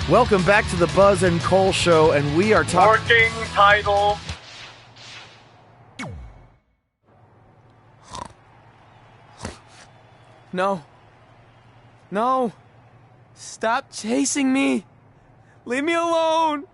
Welcome back to the Buzz and Cole Show, and we are talking... Working title. No. No. Stop chasing me. Leave me alone.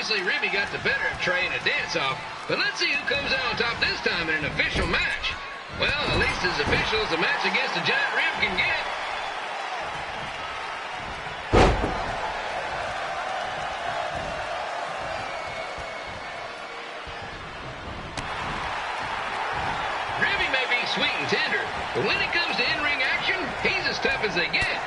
Obviously, Ribby got the better of Trey in a dance-off, but let's see who comes out on top this time in an official match. Well, at least as official as a match against a giant rib can get. Ribby may be sweet and tender, but when it comes to in-ring action, he's as tough as they get.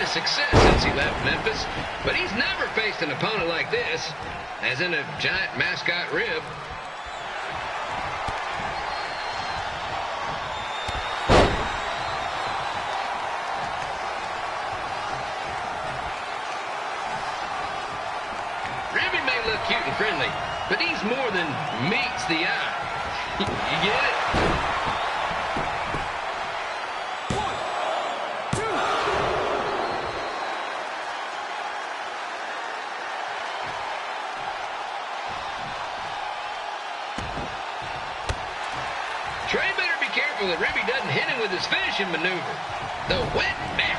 of success since he left Memphis, but he's never faced an opponent like this, as in a giant mascot rib. Ribby may look cute and friendly, but he's more than meets the eye. You get it? Trey better be careful that Ribby doesn't hit him with his finishing maneuver, the wet bear.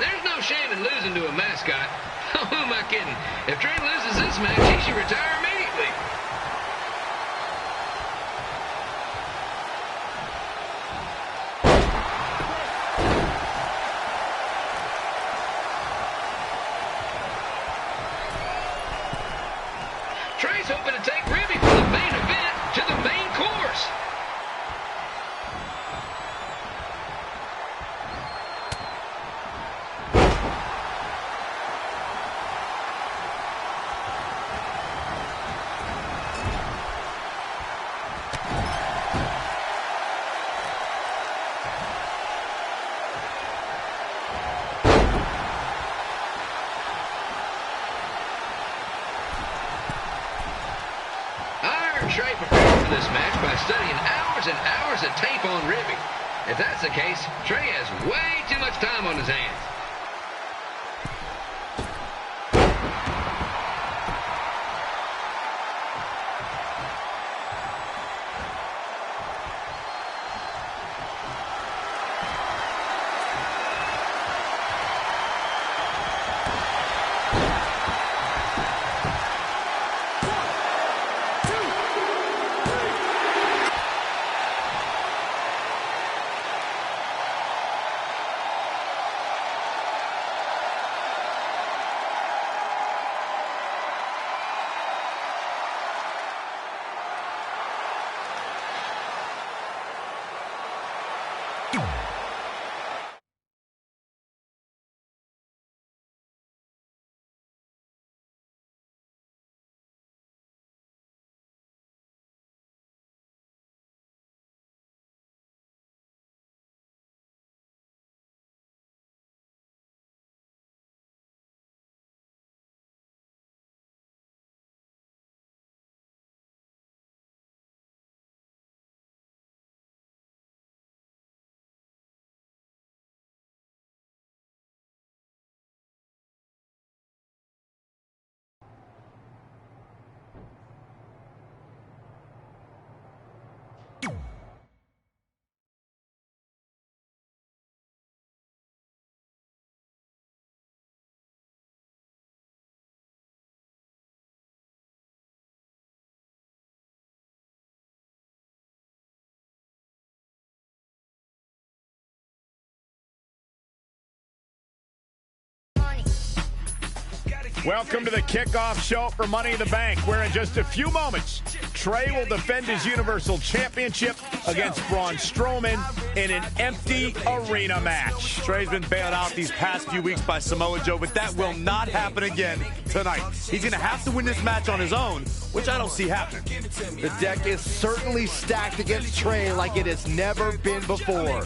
There's no shame in losing to a mascot. Oh, who am I kidding? If Trey loses this match, he should retire immediately. Trey's hoping to take Ribby from the main event to the main course. Trey prepared for this match by studying hours and hours of tape on Ribby. If that's the case, Trey has way too much time on his hands. Welcome to the kickoff show for Money in the Bank, where in just a few moments, Trey will defend his Universal Championship against Braun Strowman in an empty arena match. Trey's been bailed out these past few weeks by Samoa Joe, but that will not happen again tonight. He's going to have to win this match on his own, which I don't see happening. The deck is certainly stacked against Trey like it has never been before.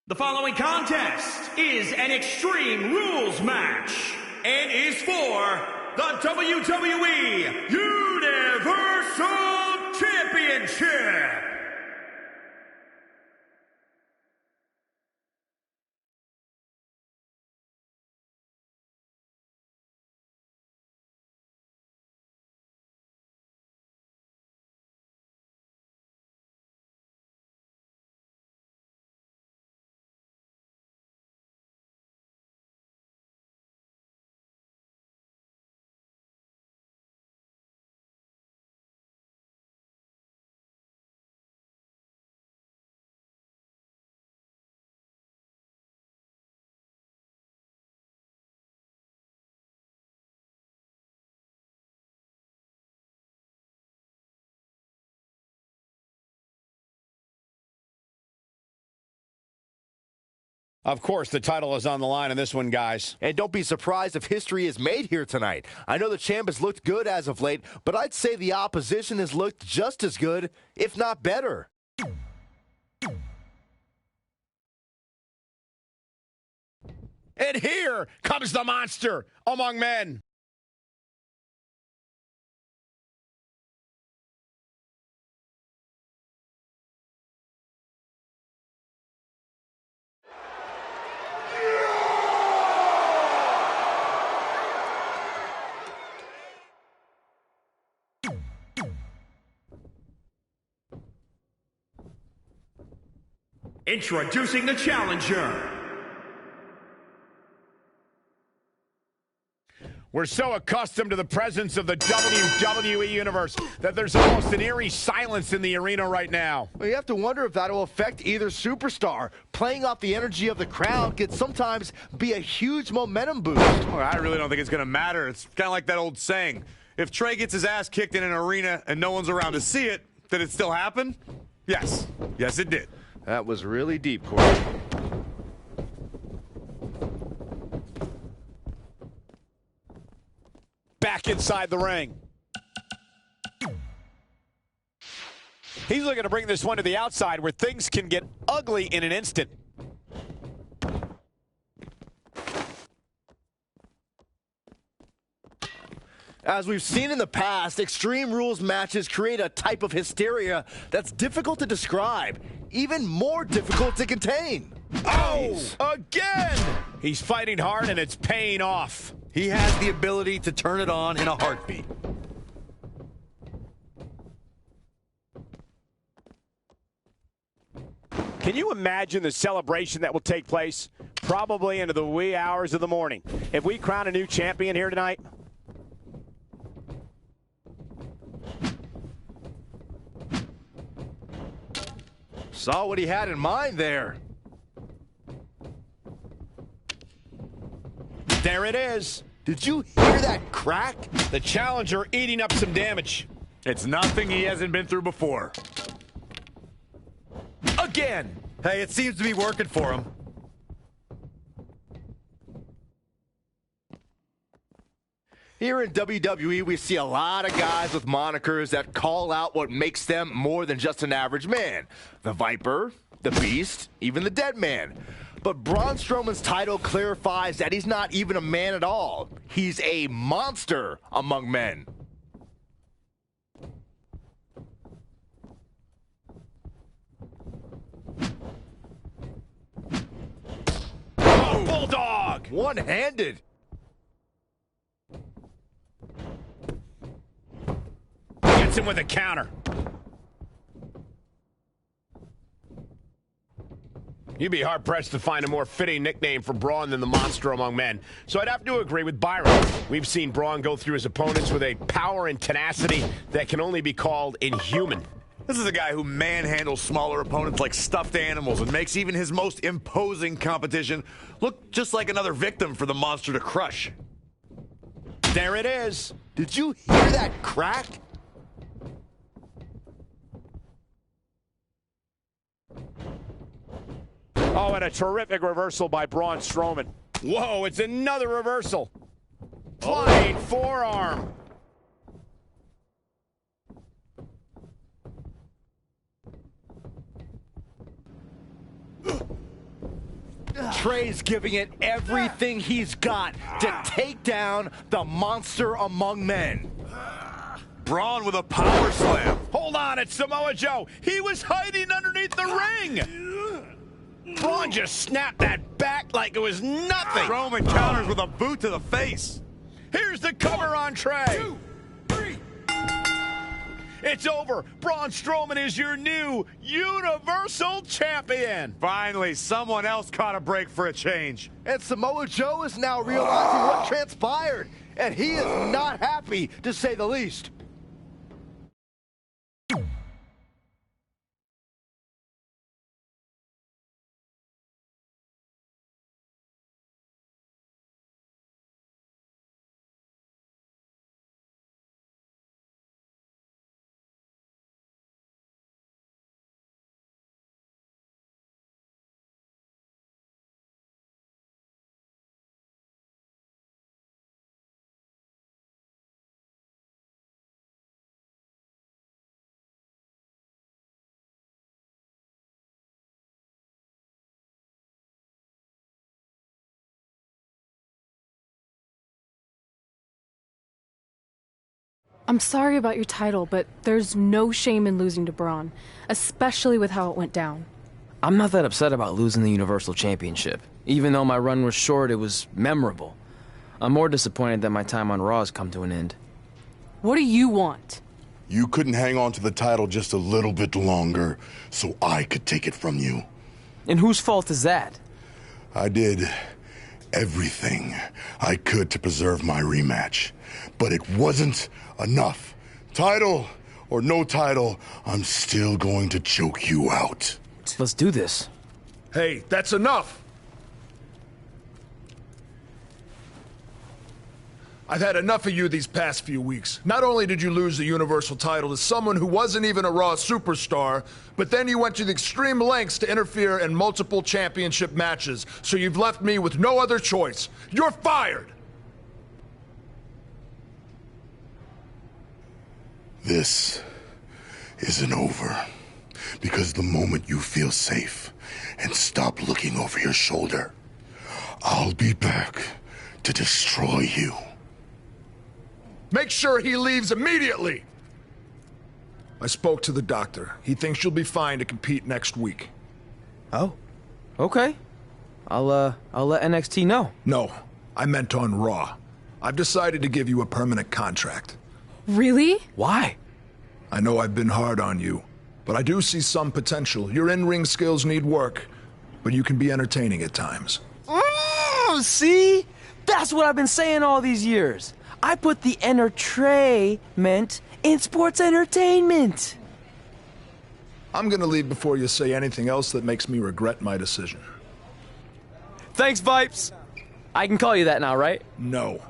The following contest is an Extreme Rules match and is for the WWE Universal Championship. Of course, the title is on the line in this one, guys. And don't be surprised if history is made here tonight. I know the champ has looked good as of late, but I'd say the opposition has looked just as good, if not better. And here comes the monster among men. Introducing the challenger. We're so accustomed to the presence of the WWE Universe that there's almost an eerie silence in the arena right now. Well, you have to wonder if that'll affect either superstar. Playing off the energy of the crowd can sometimes be a huge momentum boost. Well, I really don't think it's going to matter. It's kind of like that old saying. If Trey gets his ass kicked in an arena and no one's around to see it, did it still happen? Yes. Yes, it did. That was really deep, Corey. Back inside the ring. He's looking to bring this one to the outside where things can get ugly in an instant. As we've seen in the past, Extreme Rules matches create a type of hysteria that's difficult to describe, even more difficult to contain. Oh, again! He's fighting hard and it's paying off. He has the ability to turn it on in a heartbeat. Can you imagine the celebration that will take place probably into the wee hours of the morning if we crown a new champion here tonight? Saw what he had in mind there. There it is. Did you hear that crack? The challenger eating up some damage. It's nothing he hasn't been through before. Again. Hey, it seems to be working for him. Here in WWE, we see a lot of guys with monikers that call out what makes them more than just an average man. The Viper, the Beast, even the Dead Man. But Braun Strowman's title clarifies that he's not even a man at all. He's a monster among men. Oh, Bulldog! One-handed. Gets him with a counter. You'd be hard-pressed to find a more fitting nickname for Braun than the monster among men. So I'd have to agree with Byron. We've seen Braun go through his opponents with a power and tenacity that can only be called inhuman. This is a guy who manhandles smaller opponents like stuffed animals and makes even his most imposing competition look just like another victim for the monster to crush. There it is. Did you hear that crack? Oh, and a terrific reversal by Braun Strowman. Whoa, it's another reversal. Flying forearm. Trey's giving it everything he's got to take down the monster among men. Braun with a power slam. Hold on, it's Samoa Joe. He was hiding underneath the ring. Braun just snapped that back like it was nothing. Strowman counters with a boot to the face. Here's the cover on Trey. 2, 3. It's over. Braun Strowman is your new Universal Champion. Finally, someone else caught a break for a change. And Samoa Joe is now realizing what transpired, and he is not happy, to say the least. I'm sorry about your title, but there's no shame in losing to Braun, especially with how it went down. I'm not that upset about losing the Universal Championship. Even though my run was short, it was memorable. I'm more disappointed that my time on Raw has come to an end. What do you want? You couldn't hang on to the title just a little bit longer, so I could take it from you. And whose fault is that? I did everything I could to preserve my rematch, but it wasn't enough. Title or no title, I'm still going to choke you out. Let's do this. Hey, that's enough. I've had enough of you these past few weeks. Not only did you lose the Universal title to someone who wasn't even a Raw superstar, but then you went to the extreme lengths to interfere in multiple championship matches, so you've left me with no other choice. You're fired! This isn't over, because the moment you feel safe and stop looking over your shoulder, I'll be back to destroy you. Make sure he leaves immediately! I spoke to the doctor. He thinks you'll be fine to compete next week. Oh, okay. I'll let NXT know. No, I meant on Raw. I've decided to give you a permanent contract. Really? Why? I know I've been hard on you, but I do see some potential. Your in-ring skills need work, but you can be entertaining at times. See? That's what I've been saying all these years. I put the entertainment in sports entertainment. I'm gonna leave before you say anything else that makes me regret my decision. Thanks, Vipes. I can call you that now, right? No.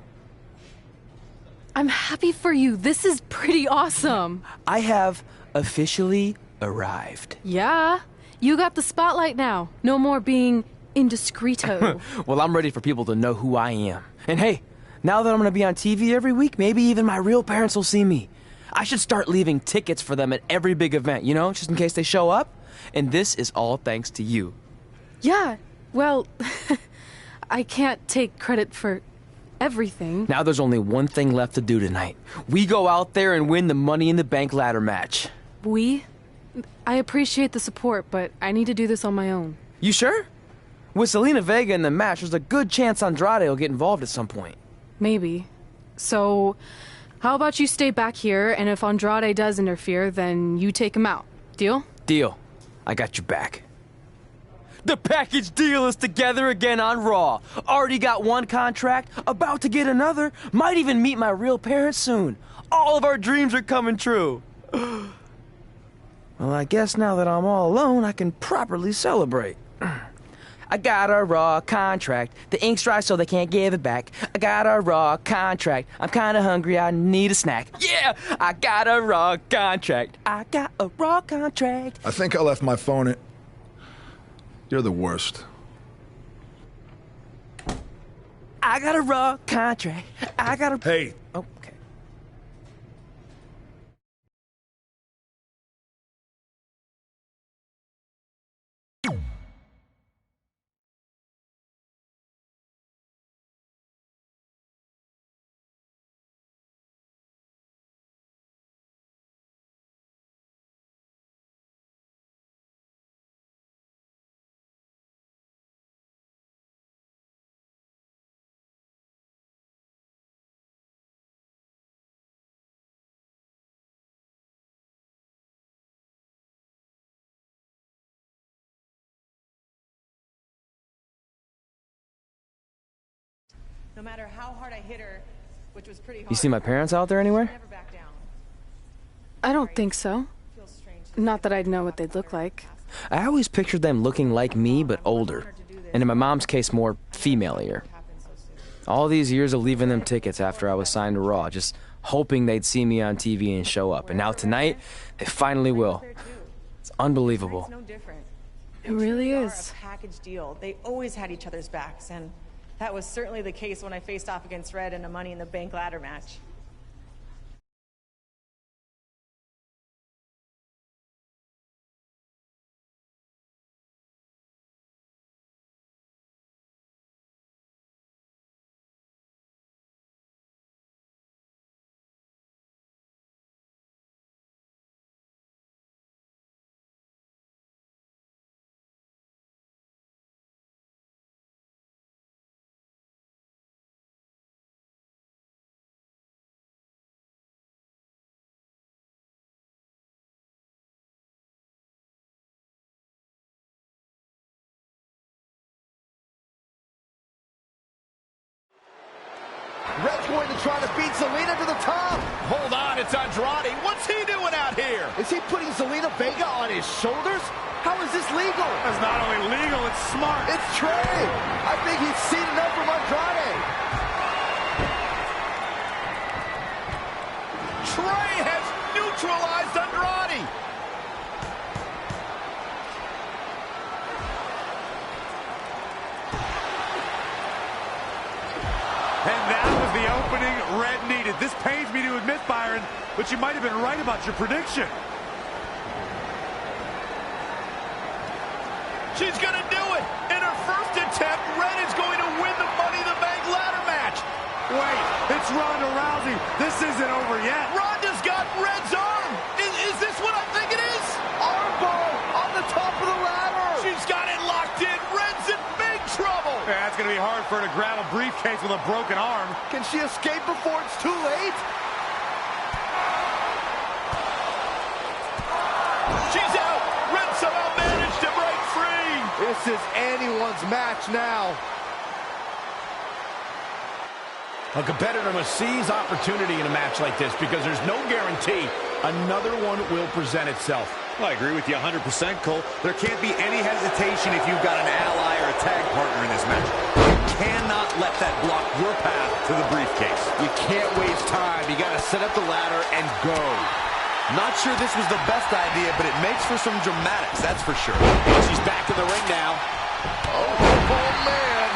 I'm happy for you. This is pretty awesome. I have officially arrived. Yeah, you got the spotlight now. No more being indiscreto. Well, I'm ready for people to know who I am. And hey, now that I'm going to be on TV every week, maybe even my real parents will see me. I should start leaving tickets for them at every big event, you know, just in case they show up. And this is all thanks to you. Yeah, well, I can't take credit for everything. Now there's only one thing left to do tonight. We go out there and win the Money in the Bank ladder match. I appreciate the support, but I need to do this on my own. You sure? With Selena Vega in the match, there's a good chance Andrade will get involved at some point. Maybe. So, how about you stay back here, and if Andrade does interfere, then you take him out. Deal? Deal. I got your back. The package deal is together again on Raw. Already got one contract, about to get another, might even meet my real parents soon. All of our dreams are coming true. Well, I guess now that I'm all alone, I can properly celebrate. I got a Raw contract. The ink's dry so they can't give it back. I got a Raw contract. I'm kinda hungry, I need a snack. Yeah! I got a Raw contract. I got a Raw contract. I think I left my phone in... You're the worst. I got a Raw contract. I got a... Hey, Oh. No matter how hard I hit her, which was pretty hard. You see my parents out there anywhere? Never back down. I don't think so. Feels strange. Not that I'd know what they'd look like. I always pictured them looking like me, but older. And in my mom's case, more female-ier. All these years of leaving them tickets after I was signed to Raw, just hoping they'd see me on TV and show up. And now tonight, they finally will. It's unbelievable. It's no different. It really They are is. a package deal. They always had each other's backs, and that was certainly the case when I faced off against Red in a Money in the Bank ladder match. Red's going to try to beat Zelina to the top. Hold on, it's Andrade. What's he doing out here? Is he putting Zelina Vega on his shoulders? How is this legal? It's not only legal, it's smart. It's Trey. I think he's seen enough from Andrade. Trey has neutralized Andrade. And that was the opening Red needed. This pains me to admit, Byron, but you might have been right about your prediction. She's going to do it. In her first attempt, Red is going to win the Money in the Bank ladder match. Wait, it's Ronda Rousey. This isn't over yet. Ronda's got Red's arm. Is this what I think it is? Armbar on the top of the ladder. She's got it locked in. Red's in big trouble. Yeah, it's going to be hard for her to grab a briefcase with a broken arm. Can she escape before it's too late? She's out. Red somehow managed to break free. This is anyone's match now. A competitor must seize opportunity in a match like this because there's no guarantee another one will present itself. Well, I agree with you 100%, Cole. There can't be any hesitation if you've got an ally or a tag partner in this match. You cannot let that block your path to the briefcase. You can't waste time. You got to set up the ladder and go. Not sure this was the best idea, but it makes for some dramatics, that's for sure. She's back in the ring now. Oh, man.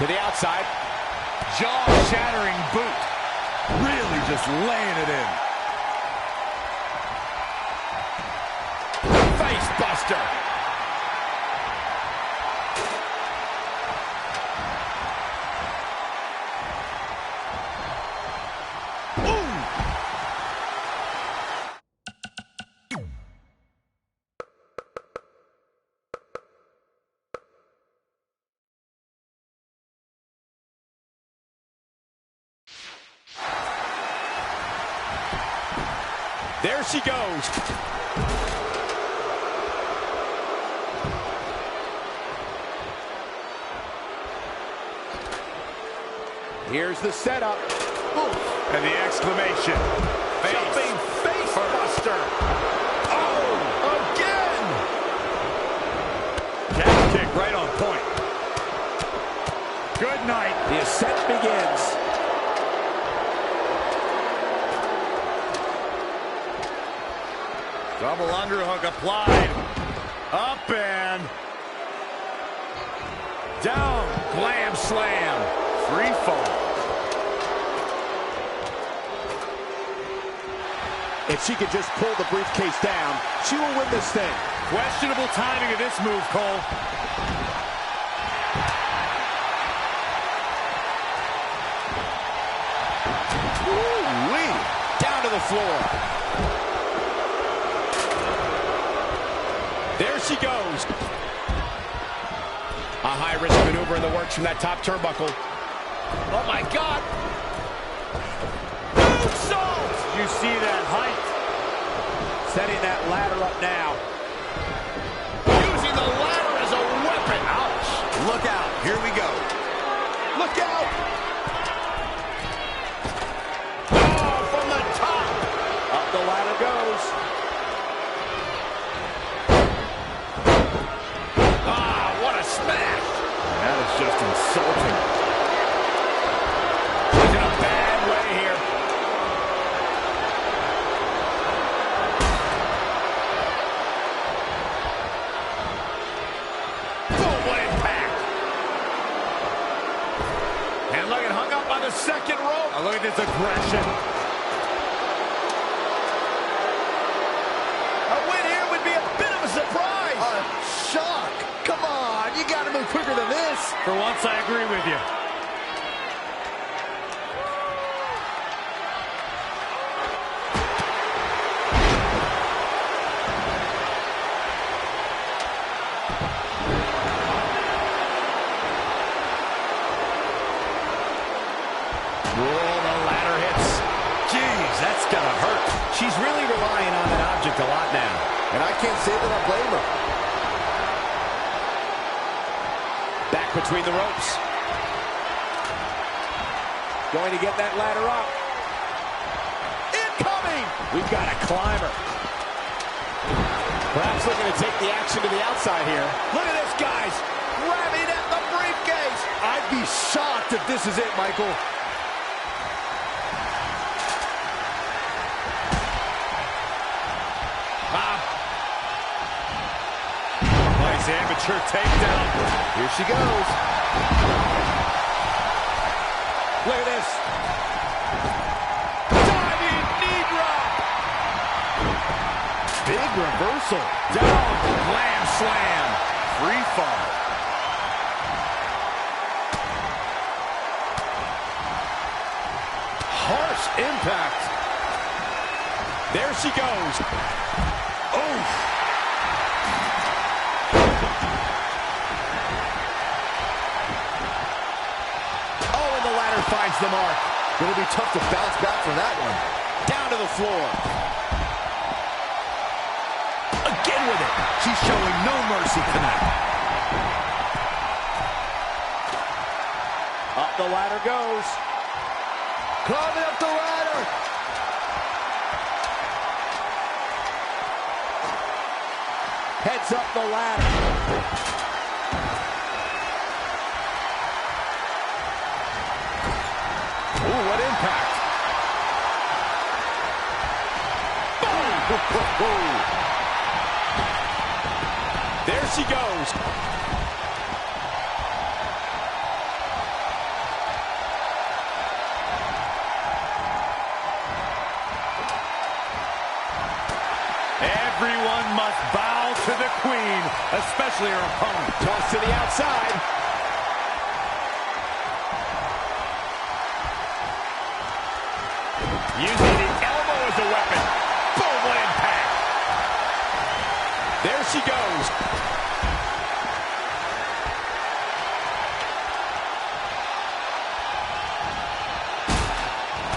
To the outside. Jaw-shattering boot. Really just laying it in. Face buster. There she goes. Here's the setup. Oof. And the exclamation. Jumping face buster. Oh, again. Calf kick right on point. Good night. The ascent begins. Double underhook applied. Up and down. Glam slam. Free fall. If she could just pull the briefcase down, she will win this thing. Questionable timing of this move, Cole. Woo-wee. Down to the floor. There she goes. A high-risk maneuver in the works from that top turnbuckle. Oh, my God. Moonsault! You see that height? Setting that ladder up now. Using the ladder as a weapon. Ouch. Look out. Here we go. Look out! Oh, from the top! Up the ladder goes. Ah, what a smash! That is just insulting. She's in a bad way here. Boom, what impact! And look at hung up on the second rope. Now look at this aggression. A win here would be a bit of a surprise. A shock. Come on, you got to move quicker than this. For once, I agree with you. That's gonna hurt. She's really relying on that object a lot now. And I can't say that I blame her. Back between the ropes. Going to get that ladder up. Incoming! We've got a climber. Perhaps looking to take the action to the outside here. Look at this, guys. Grabbing at the briefcase. I'd be shocked if this is it, Michael. Nice amateur takedown. Here she goes. Look at this. Diving knee drop. Big reversal. Down. Glam slam. Free fall. Harsh impact. There she goes. Oh. Finds the mark. It'll be tough to bounce back from that one. Down to the floor. Again with it. She's showing no mercy tonight. Up the ladder goes. Climbing up the ladder. Heads up the ladder. Ooh, what impact. Boom! There she goes. Everyone must bow to the queen, especially her opponent. Toss to the outside. Using the elbow as a weapon. Boom, what impact. There she goes.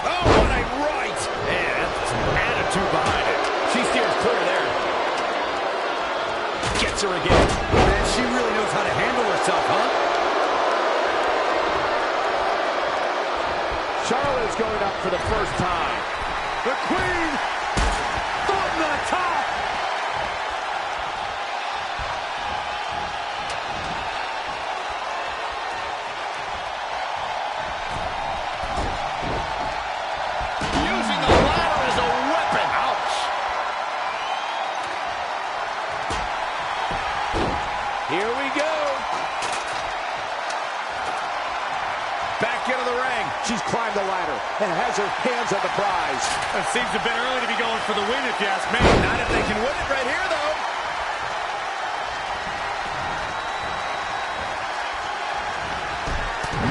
Oh, what a right. Man, that's some attitude behind it. She steers clear there. Gets her again. Man, she really knows how to handle herself, huh? Charlotte is going up for the first time. The queen from the top. Using the ladder as a weapon. Ouch. Here we go. Back into the ring. She's climbed the ladder and has her hands on the prize. It seems a bit early to be going for the win, if you ask me. Not if they can win it right here, though.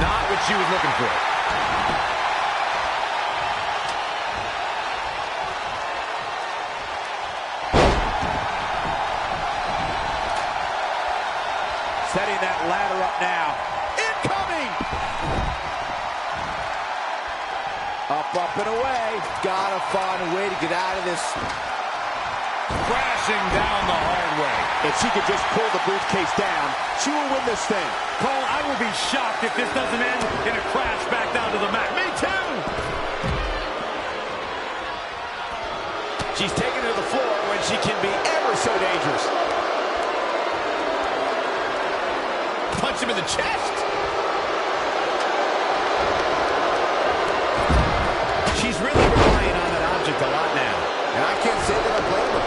Not what she was looking for. Setting that ladder up now. Incoming! Up and away. Gotta find a way to get out of this. Crashing down the hard way. If she could just pull the briefcase down, she will win this thing. Cole, I will be shocked if this doesn't end in a crash back down to the mat. Me too! She's taken to the floor when she can be ever so dangerous. Punch him in the chest. She's really relying on that object a lot now. And I can't say that I blame her.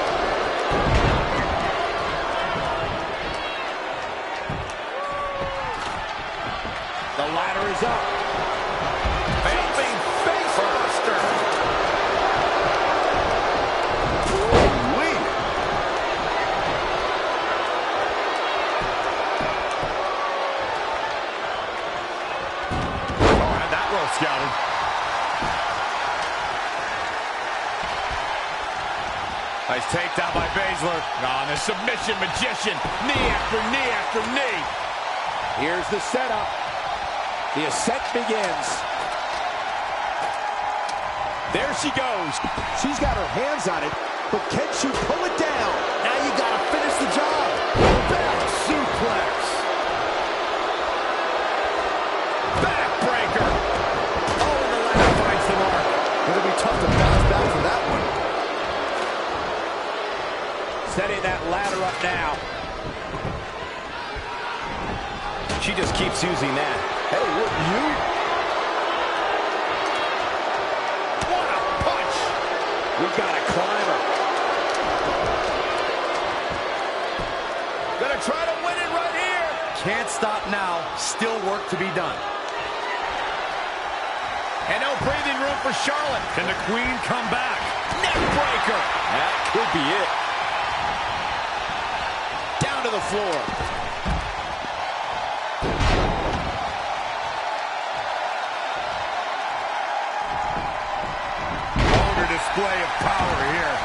The ladder is up. Jumping face buster. Oh, had that well scouted. Nice takedown by Baszler. On the submission magician. Knee after knee after knee. Here's the setup. The ascent begins. There she goes. She's got her hands on it, but can she pull it down? Now you gotta finish the job. Back suplex. Backbreaker. Oh, and the ladder finds the mark. It'll be tough to bounce back from that one. Setting that ladder up now. She just keeps using that. Hey, wouldn't you? What a punch! We've got a climber. Gonna try to win it right here. Can't stop now. Still work to be done. And no breathing room for Charlotte. Can the Queen come back? Neck breaker. That could be it. Down to the floor. Display of power here.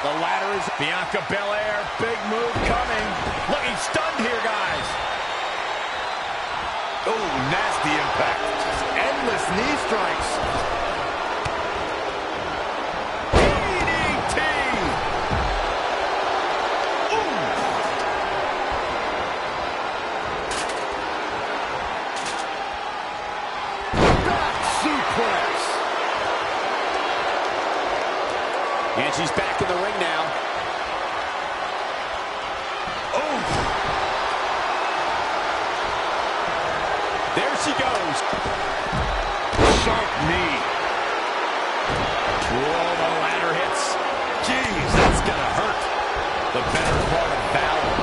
The ladder is Bianca Belair. Big move coming. Looking stunned here, guys. Oh, nasty impact. Just endless knee strikes. DDT. Back suplex. And she's back in the ring now. Oh! There she goes. Sharp knee. Whoa, the ladder hits. Jeez, that's gonna hurt. The better part of valor.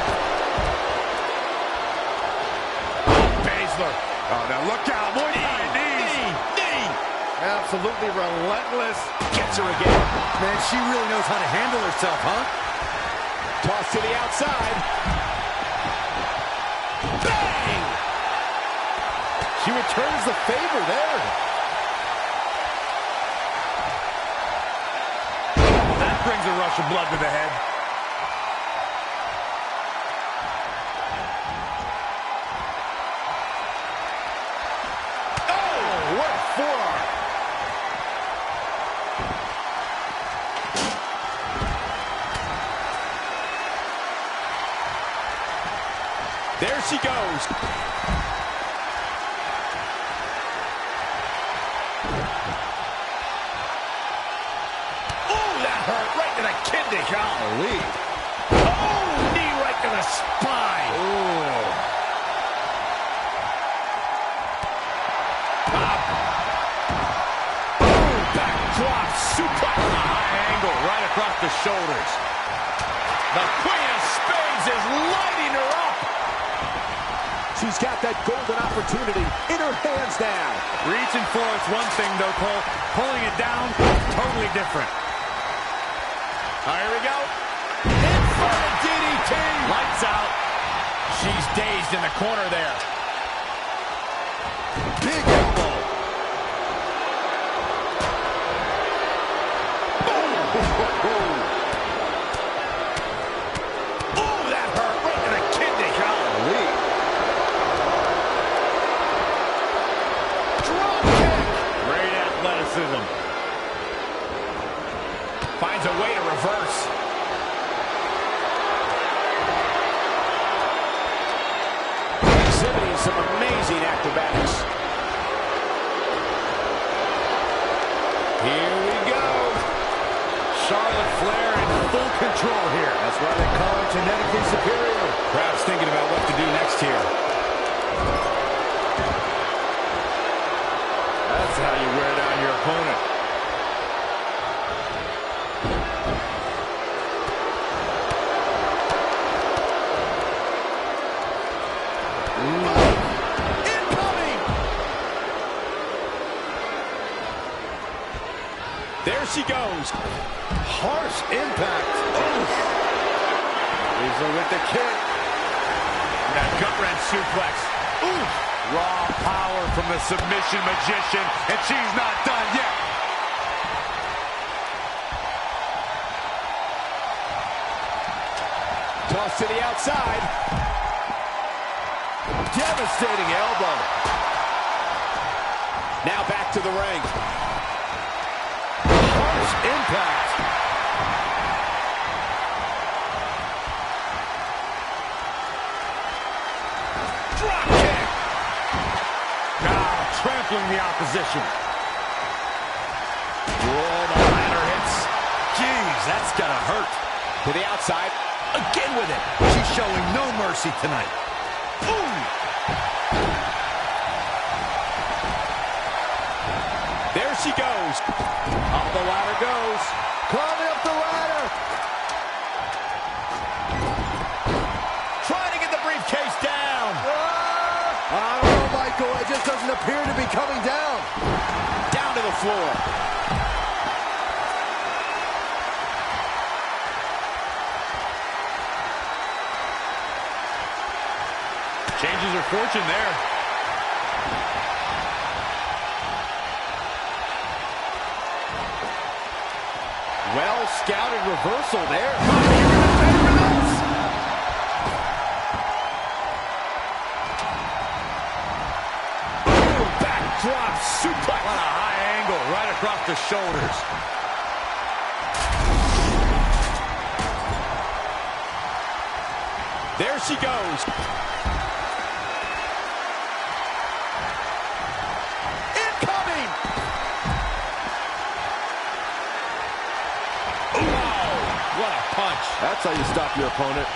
Baszler. Oh, now look out. More knees. Knee. Absolutely relentless. Gets her again. Man, she really knows how to handle herself, huh? Toss to the outside. Bang! She returns the favor there. That brings a rush of blood to the head. Oh, what a forearm. There she goes. Oh, that hurt right to the kidney. Golly. Oh, knee right to the spine. Oh. Backdrop suplex. High angle right across the shoulders. The Queen of Spades is lighting her up. She's got that golden opportunity in her hands now. Reaching for it's one thing, though, Cole. Pulling it down, totally different. Here we go. Inverted DDT. Lights out. She's dazed in the corner there. Big elbow. Oh, that hurt right to the kidney. Golly. Drop kick. Great athleticism. Finds a way to reverse. Exhibiting some amazing acrobatics. Here we go. Charlotte Flair in full control here. That's why they call her genetically superior. Crowd's thinking about what to do next here. That's how you wear down your opponent. Incoming! There she goes. Harsh impact. Weasel with the kick. That gut-wrench suplex. Raw power from the submission magician, and she's not done yet. Toss to the outside. Devastating elbow. Now back to the ring. Harsh impact. Drop kick. Trampling the opposition. Whoa, the ladder hits. Jeez, that's gonna hurt. To the outside. Again with it. She's showing no mercy tonight. Ooh. There she goes. Up the ladder goes. Climbing up the ladder. Trying to get the briefcase down. I don't know, Michael. It just doesn't appear to be coming down. Down to the floor. Changes her fortune there. Well scouted reversal there. Backdrop suplex. What a high angle right across the shoulders. There she goes. Incoming. Wow, what a punch. That's how you stop your opponent.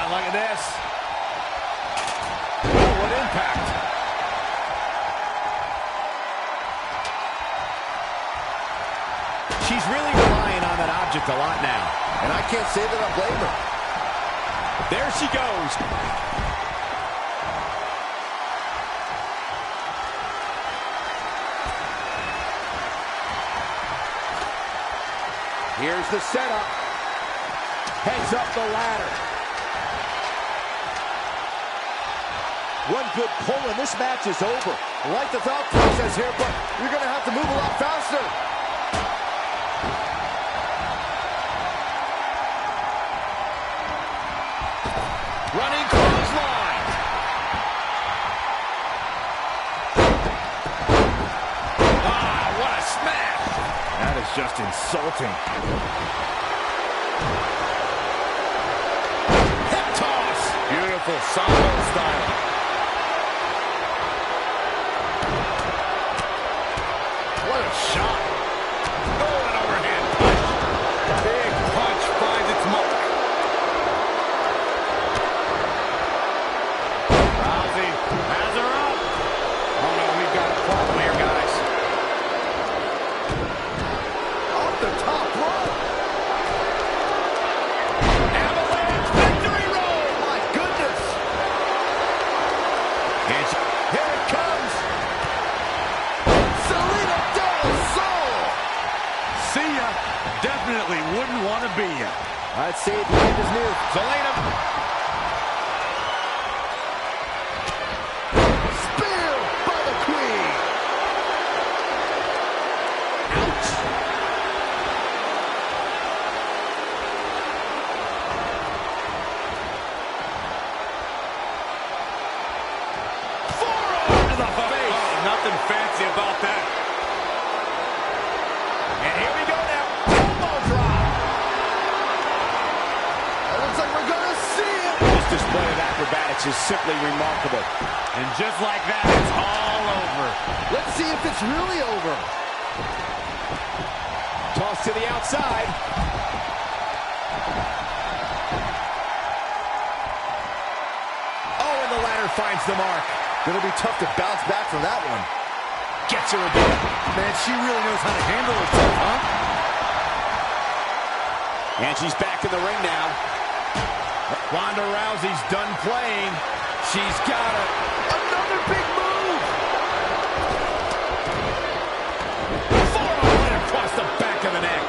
Look at this. Oh, what impact. She's really relying on that object a lot now. And I can't say that I blame her. There she goes. Here's the setup. Heads up the ladder. One good pull and this match is over. I like the thought process here, but you're going to have to move a lot faster. Running clothesline. What a smash. That is just insulting. Hip toss. Beautiful solo style. What a shot. Oh, an overhand punch. Big punch finds its mark. Rousey has her up. Oh, no, we've got a problem here, guys. Off the top rope. Avalanche victory roll. My goodness. And Here it comes. Selena Del Sol. See ya. Definitely wouldn't want to be ya. I'd say the end is near. Selena. Spear by the Queen. Ouch. Forearm to the face. Oh, nothing fancy about that. And here we go now. Elbow drop. It looks like we're going to see it. This display of acrobatics is simply remarkable. And just like that, it's all over. Let's see if it's really over. Toss to the outside. Oh, and the ladder finds the mark. It'll be tough to bounce back from that one. Gets her again. Man, she really knows how to handle herself, huh? And she's back in the ring now. Ronda Rousey's done playing. She's got it. Another big move. Forearm right across the back of the neck.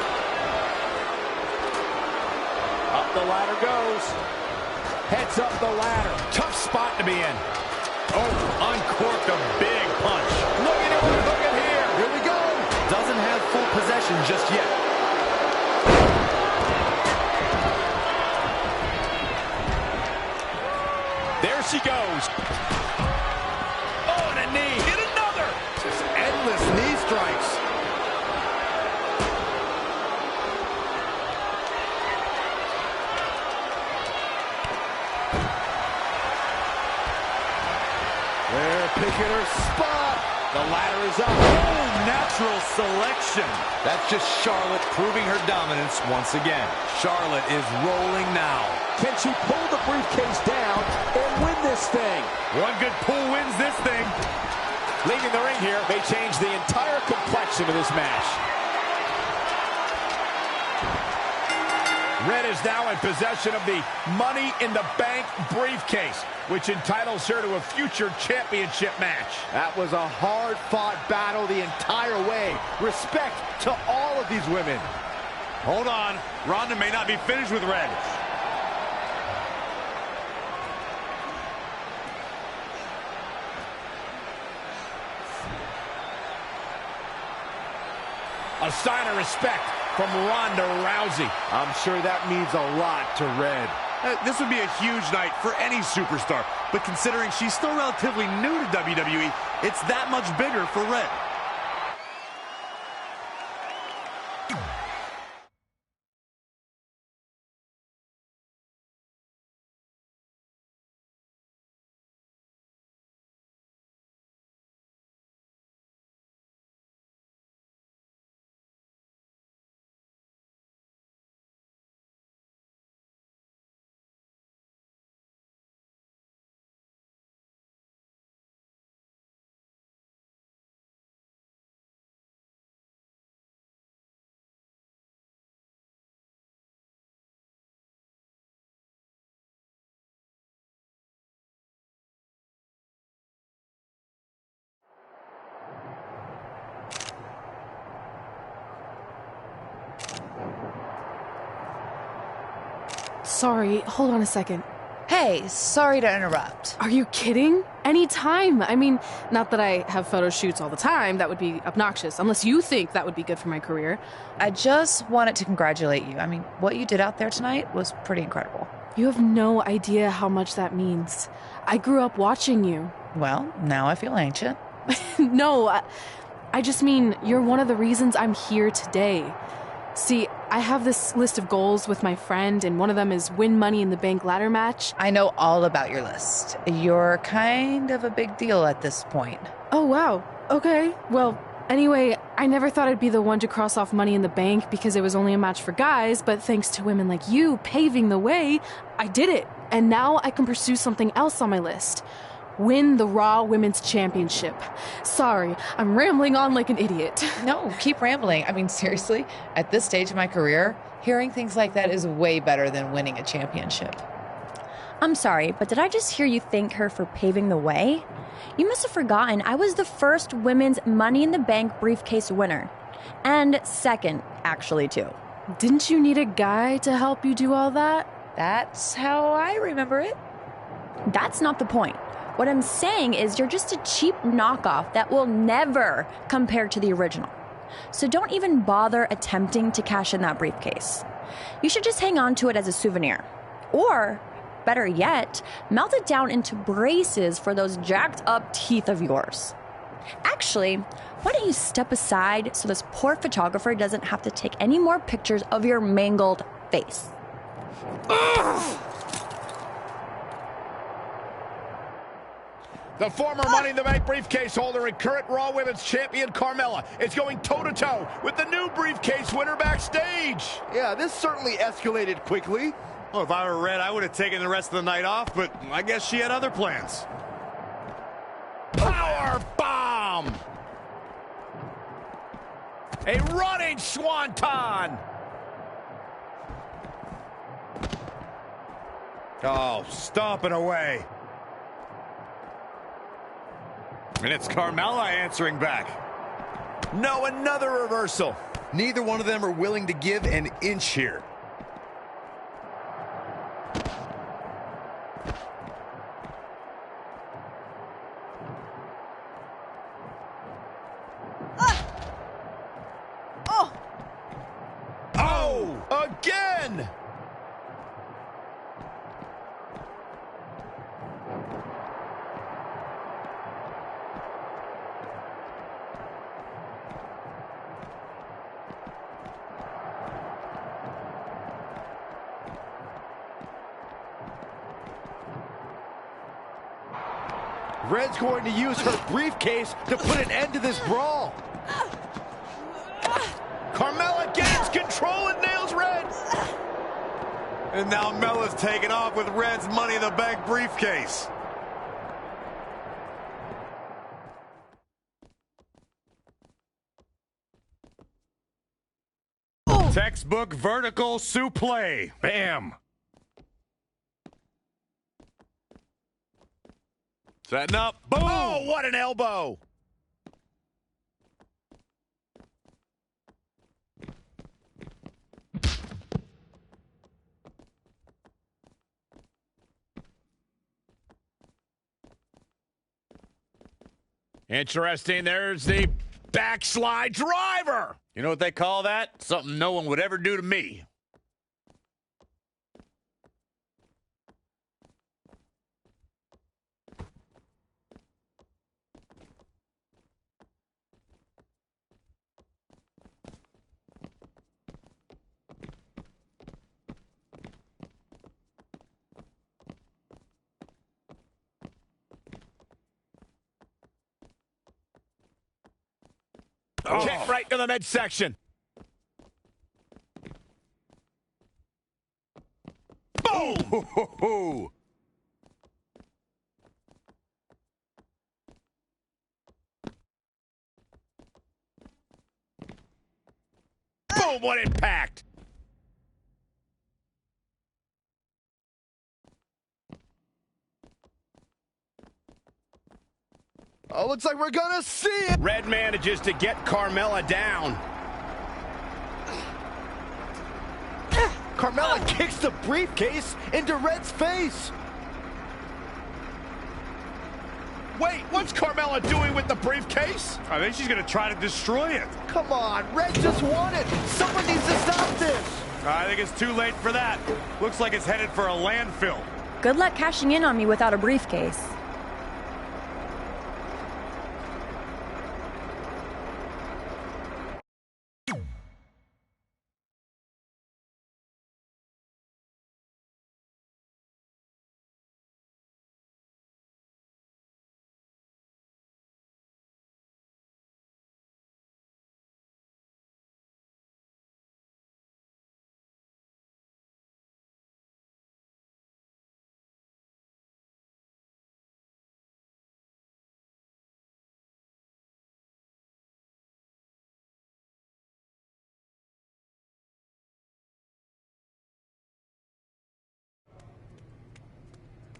Up the ladder goes. Heads up the ladder. Tough spot to be in. Oh, uncorked a big punch. Look at him, look at here. Here we go. Doesn't have full possession just yet. There she goes. Oh, and a knee. Hit another. Just endless knee strikes. They're picking her spot. The ladder is up. Oh, natural selection. That's just Charlotte proving her dominance once again. Charlotte is rolling now. Can she pull the briefcase down and win this thing? One good pull wins this thing. Leaving the ring here may change the entire complexion of this match. Red is now in possession of the Money in the Bank briefcase, which entitles her to a future championship match. That was a hard-fought battle the entire way. Respect to all of these women. Hold on. Ronda may not be finished with Red. A sign of respect from Ronda Rousey. I'm sure that means a lot to Red. This would be a huge night for any superstar, but considering she's still relatively new to WWE, it's that much bigger for Red. Sorry, hold on a second. Hey, sorry to interrupt. Are you kidding? Anytime. I mean, not that I have photo shoots all the time. That would be obnoxious, unless you think that would be good for my career. I just wanted to congratulate you. I mean, what you did out there tonight was pretty incredible. You have no idea how much that means. I grew up watching you. Well, now I feel ancient. No, I just mean you're one of the reasons I'm here today. See, I have this list of goals with my friend, and one of them is win Money in the Bank ladder match. I know all about your list. You're kind of a big deal at this point. Oh, wow. Okay. Well, anyway, I never thought I'd be the one to cross off Money in the Bank because it was only a match for guys, but thanks to women like you paving the way, I did it. And now I can pursue something else on my list. Win the Raw Women's Championship. Sorry, I'm rambling on like an idiot. No, keep rambling. I mean, seriously, at this stage of my career, hearing things like that is way better than winning a championship. I'm sorry, but did I just hear you thank her for paving the way? You must have forgotten I was the first women's Money in the Bank briefcase winner. And second, actually, too. Didn't you need a guy to help you do all that? That's how I remember it. That's not the point. What I'm saying is you're just a cheap knockoff that will never compare to the original. So don't even bother attempting to cash in that briefcase. You should just hang on to it as a souvenir. Or, better yet, melt it down into braces for those jacked up teeth of yours. Actually, why don't you step aside so this poor photographer doesn't have to take any more pictures of your mangled face? The former Money in the Bank briefcase holder and current Raw Women's Champion Carmella is going toe-to-toe with the new briefcase winner backstage. Yeah, this certainly escalated quickly. Well, if I were Red, I would have taken the rest of the night off, but I guess she had other plans. Power bomb! A running swanton! Oh, stomping away. And it's Carmella answering back. No, another reversal. Neither one of them are willing to give an inch here. Oh! Again! Red's going to use her briefcase to put an end to this brawl. Carmella gains control and nails Red. And now Mella's taking off with Red's Money in the Bank briefcase. Textbook vertical suplex. Bam. Setting up. Boom. Oh, what an elbow. Interesting. There's the backslide driver. You know what they call that? Something no one would ever do to me. Kick right to the midsection. Boom! Boom, what impact! Oh, looks like we're gonna see it. Red manages to get Carmella down. Carmella kicks the briefcase into Red's face. Wait, what's Carmella doing with the briefcase? I think she's going to try to destroy it. Come on, Red just won it. Someone needs to stop this. I think it's too late for that. Looks like it's headed for a landfill. Good luck cashing in on me without a briefcase.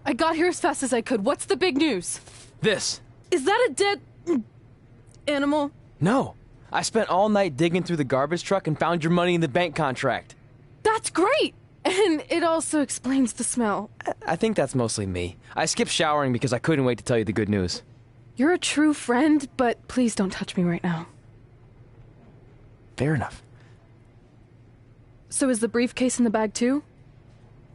I got here as fast as I could. What's the big news? This. Is that a dead animal? No. I spent all night digging through the garbage truck and found your Money in the Bank contract. That's great! And it also explains the smell. I think that's mostly me. I skipped showering because I couldn't wait to tell you the good news. You're a true friend, but please don't touch me right now. Fair enough. So is the briefcase in the bag too?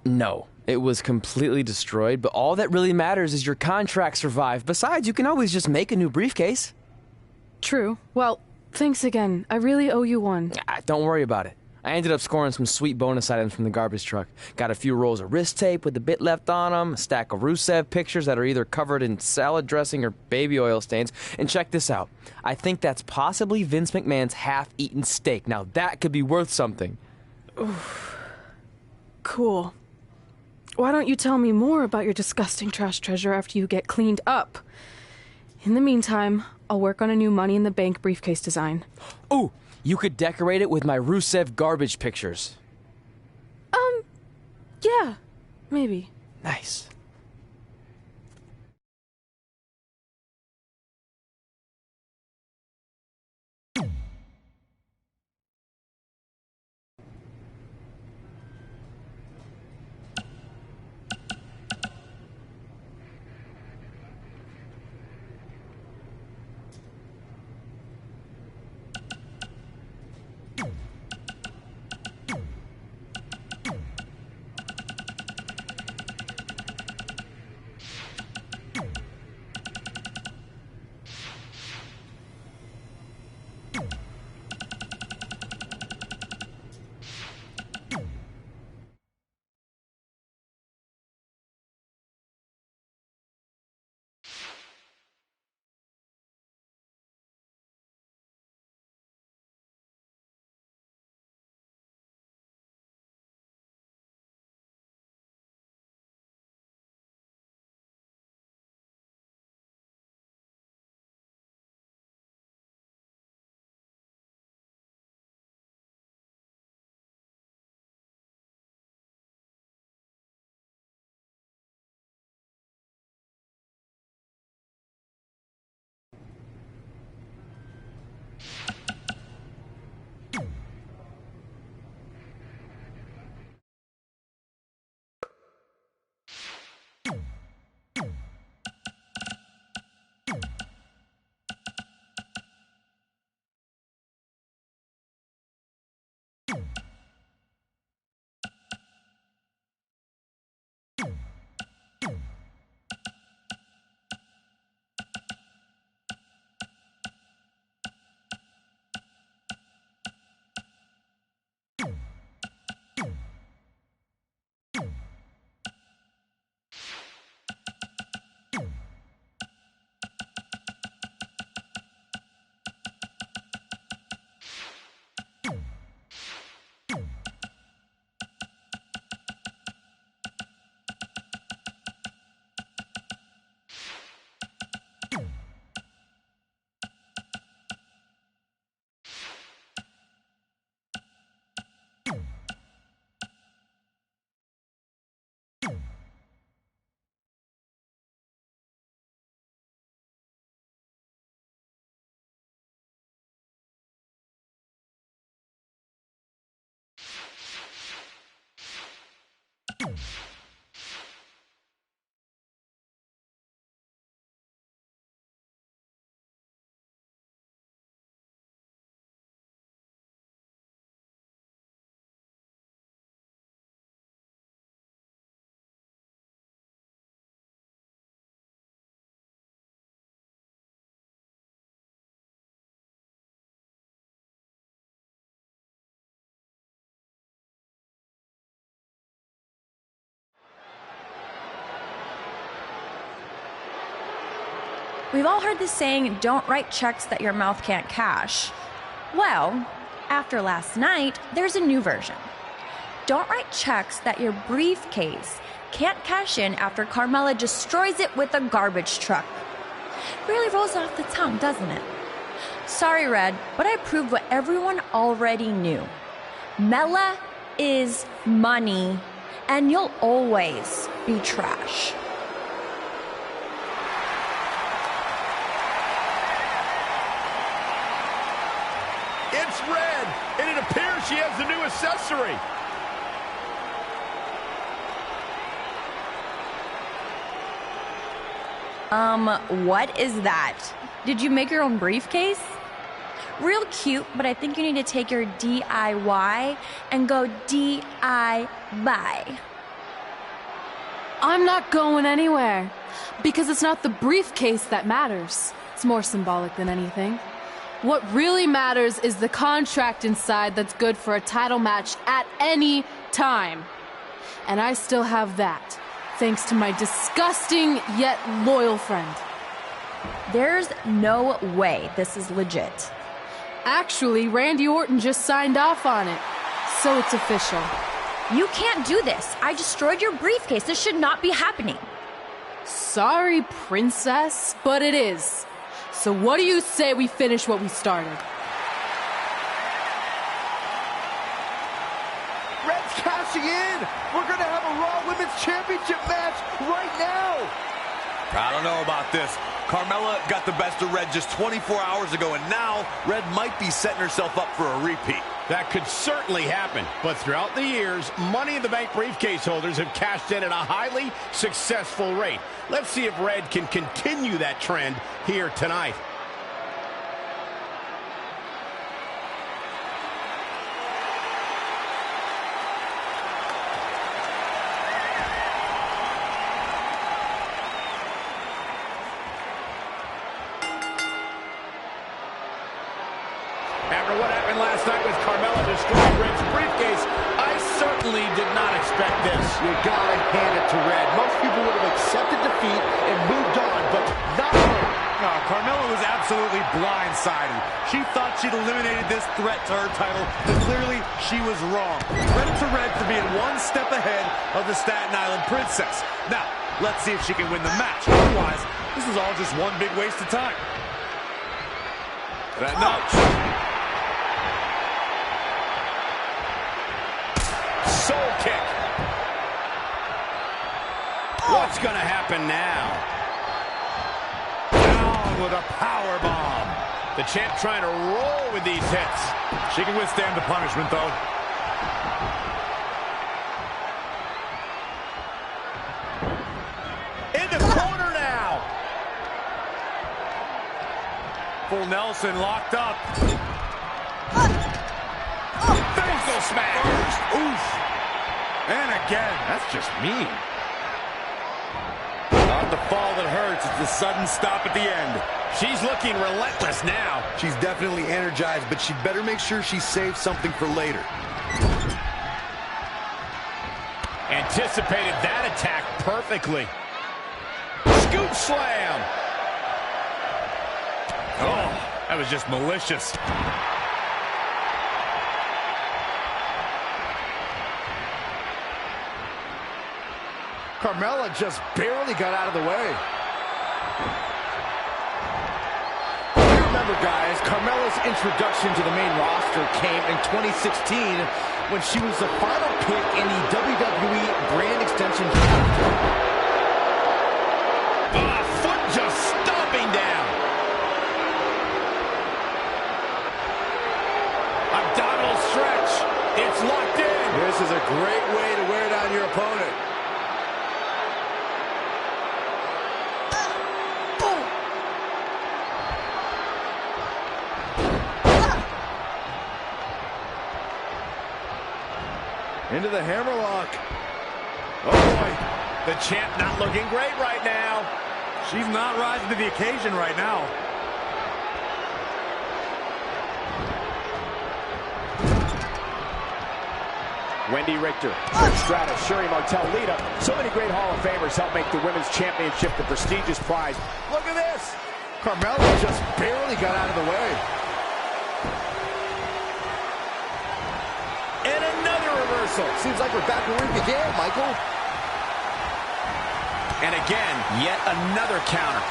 No. It was completely destroyed, but all that really matters is your contract survived. Besides, you can always just make a new briefcase. True. Well, thanks again. I really owe you one. Don't worry about it. I ended up scoring some sweet bonus items from the garbage truck. Got a few rolls of wrist tape with a bit left on them, a stack of Rusev pictures that are either covered in salad dressing or baby oil stains. And check this out. I think that's possibly Vince McMahon's half-eaten steak. Now that could be worth something. Oof. Cool. Why don't you tell me more about your disgusting trash treasure after you get cleaned up? In the meantime, I'll work on a new Money in the Bank briefcase design. Ooh! You could decorate it with my Rusev garbage pictures. Yeah, maybe. Nice. We've all heard the saying, don't write checks that your mouth can't cash. Well, after last night, there's a new version. Don't write checks that your briefcase can't cash in after Carmella destroys it with a garbage truck. Really rolls off the tongue, doesn't it? Sorry, Red, but I proved what everyone already knew. Mella is money, and you'll always be trash. It's Red, and it appears she has the new accessory. What is that? Did you make your own briefcase? Real cute, but I think you need to take your DIY and go DI-buy. I'm not going anywhere, because it's not the briefcase that matters. It's more symbolic than anything. What really matters is the contract inside that's good for a title match at any time. And I still have that, thanks to my disgusting yet loyal friend. There's no way this is legit. Actually, Randy Orton just signed off on it, so it's official. You can't do this. I destroyed your briefcase. This should not be happening. Sorry, princess, but it is. So what do you say we finish what we started? Red's cashing in. We're going to have a Raw Women's Championship match right now. I don't know about this. Carmella got the best of Red just 24 hours ago, and now Red might be setting herself up for a repeat. That could certainly happen, but throughout the years, Money in the Bank briefcase holders have cashed in at a highly successful rate. Let's see if Red can continue that trend here tonight. After what happened last night with Carmella destroying Red's briefcase, I certainly did not expect this. You gotta hand it to Red. Most people would have accepted defeat and moved on, but not her. No, Carmella was absolutely blindsided. She thought she'd eliminated this threat to her title, but clearly she was wrong. Credit to Red for being one step ahead of the Staten Island Princess. Now, let's see if she can win the match. Otherwise, this is all just one big waste of time. No. Soul kick. What's going to happen now? Down with a power bomb. The champ trying to roll with these hits. She can withstand the punishment, though. In the corner now. Full Nelson locked up. Physical smash. Oof. And again. That's just mean. Not the fall that hurts. It's the sudden stop at the end. She's looking relentless now. She's definitely energized, but she'd better make sure she saves something for later. Anticipated that attack perfectly. Scoop slam. Oh, that was just malicious. Carmella just barely got out of the way. Remember, guys, Carmella's introduction to the main roster came in 2016 when she was the final pick in the WWE brand extension draft. Foot just stomping down. Abdominal stretch. It's locked in. This is a great way to wear down your opponent. Into the hammerlock. Oh, boy. The champ not looking great right now. She's not rising to the occasion right now. Wendy Richter, Trish Stratus, Sherry Martel, Lita. So many great Hall of Famers help make the Women's Championship the prestigious prize. Look at this. Carmella just barely got out of the way. And another reversal. Seems like we're back where we began, Michael. And again, yet another counter.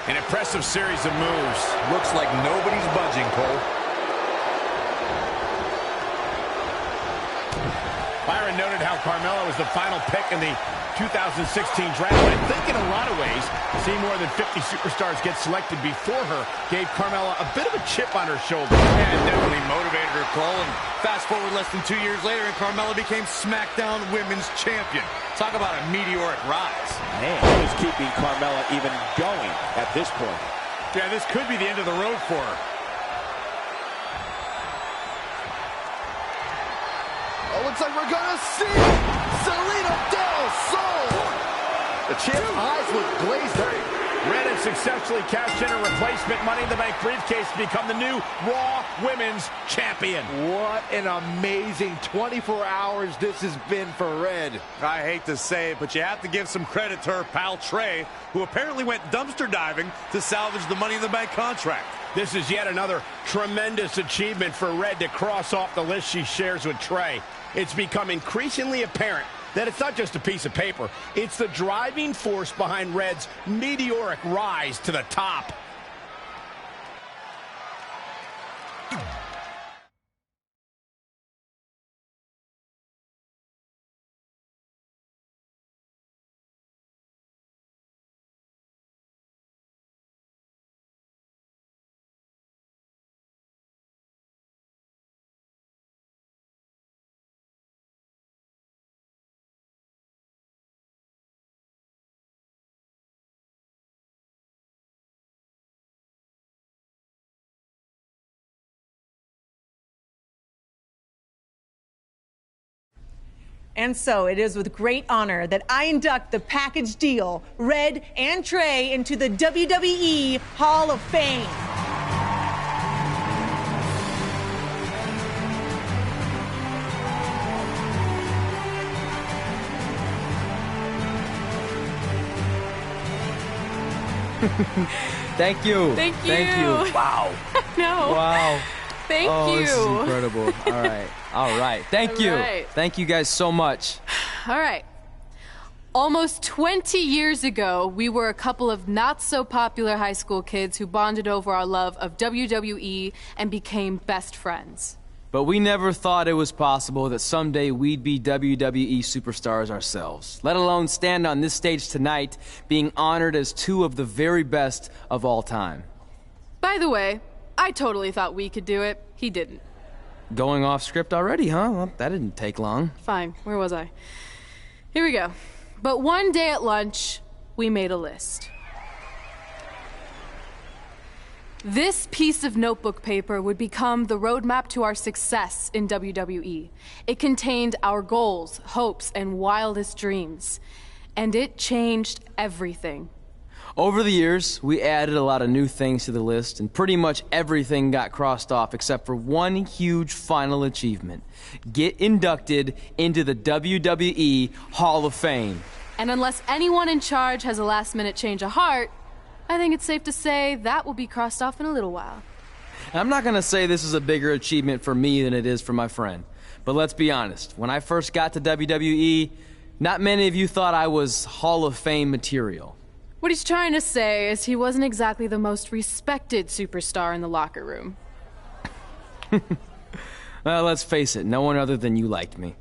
An impressive series of moves. Looks like nobody's budging, Cole. Byron noted how Carmella was the final pick in the 2016 draft. I think in a lot of ways, seeing more than 50 superstars get selected before her gave Carmella a bit of a chip on her shoulder. Yeah, it definitely motivated her, Cole. And fast forward less than 2 years later, and Carmella became SmackDown Women's Champion. Talk about a meteoric rise. Man, what is keeping Carmella even going at this point? Yeah, this could be the end of the road for her. Oh, looks like we're gonna see Selena Del Sol. The champ's eyes look glazed over. Red has successfully cashed in a replacement Money in the Bank briefcase to become the new Raw Women's Champion. What an amazing 24 hours this has been for Red. I hate to say it, but you have to give some credit to her pal Trey, who apparently went dumpster diving to salvage the Money in the Bank contract. This is yet another tremendous achievement for Red to cross off the list she shares with Trey. It's become increasingly apparent that it's not just a piece of paper. It's the driving force behind Red's meteoric rise to the top. And so it is with great honor that I induct the package deal, Red and Trey, into the WWE Hall of Fame. Thank you. Thank you. Thank you. Wow. No. Wow. Thank oh, you. This is incredible. All right. All right. Thank you. Right. Thank you guys so much. All right. Almost 20 years ago, we were a couple of not-so-popular high school kids who bonded over our love of WWE and became best friends. But we never thought it was possible that someday we'd be WWE superstars ourselves, let alone stand on this stage tonight being honored as two of the very best of all time. By the way, I totally thought we could do it. He didn't. Going off script already, huh? Well, that didn't take long. Fine. Where was I? Here we go. But one day at lunch, we made a list. This piece of notebook paper would become the roadmap to our success in WWE. It contained our goals, hopes, and wildest dreams. And it changed everything. Over the years, we added a lot of new things to the list, and pretty much everything got crossed off except for one huge final achievement. Get inducted into the WWE Hall of Fame. And unless anyone in charge has a last-minute change of heart, I think it's safe to say that will be crossed off in a little while. I'm not going to say this is a bigger achievement for me than it is for my friend. But let's be honest, when I first got to WWE, not many of you thought I was Hall of Fame material. What he's trying to say is he wasn't exactly the most respected superstar in the locker room. Well, let's face it, no one other than you liked me.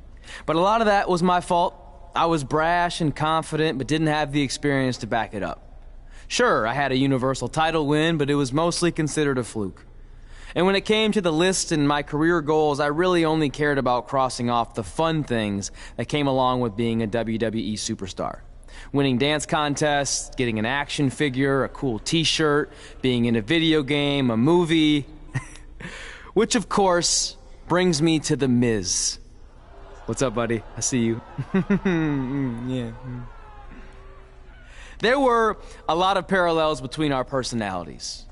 But a lot of that was my fault. I was brash and confident, but didn't have the experience to back it up. Sure, I had a Universal title win, but it was mostly considered a fluke. And when it came to the list and my career goals, I really only cared about crossing off the fun things that came along with being a WWE superstar. Winning dance contests, getting an action figure, a cool t-shirt, being in a video game, a movie. Which, of course, brings me to The Miz. What's up, buddy? I see you. Yeah. There were a lot of parallels between our personalities,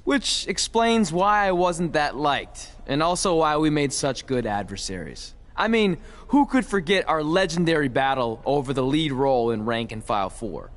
which explains why I wasn't that liked, and also why we made such good adversaries. I mean, who could forget our legendary battle over the lead role in Rank and File 4?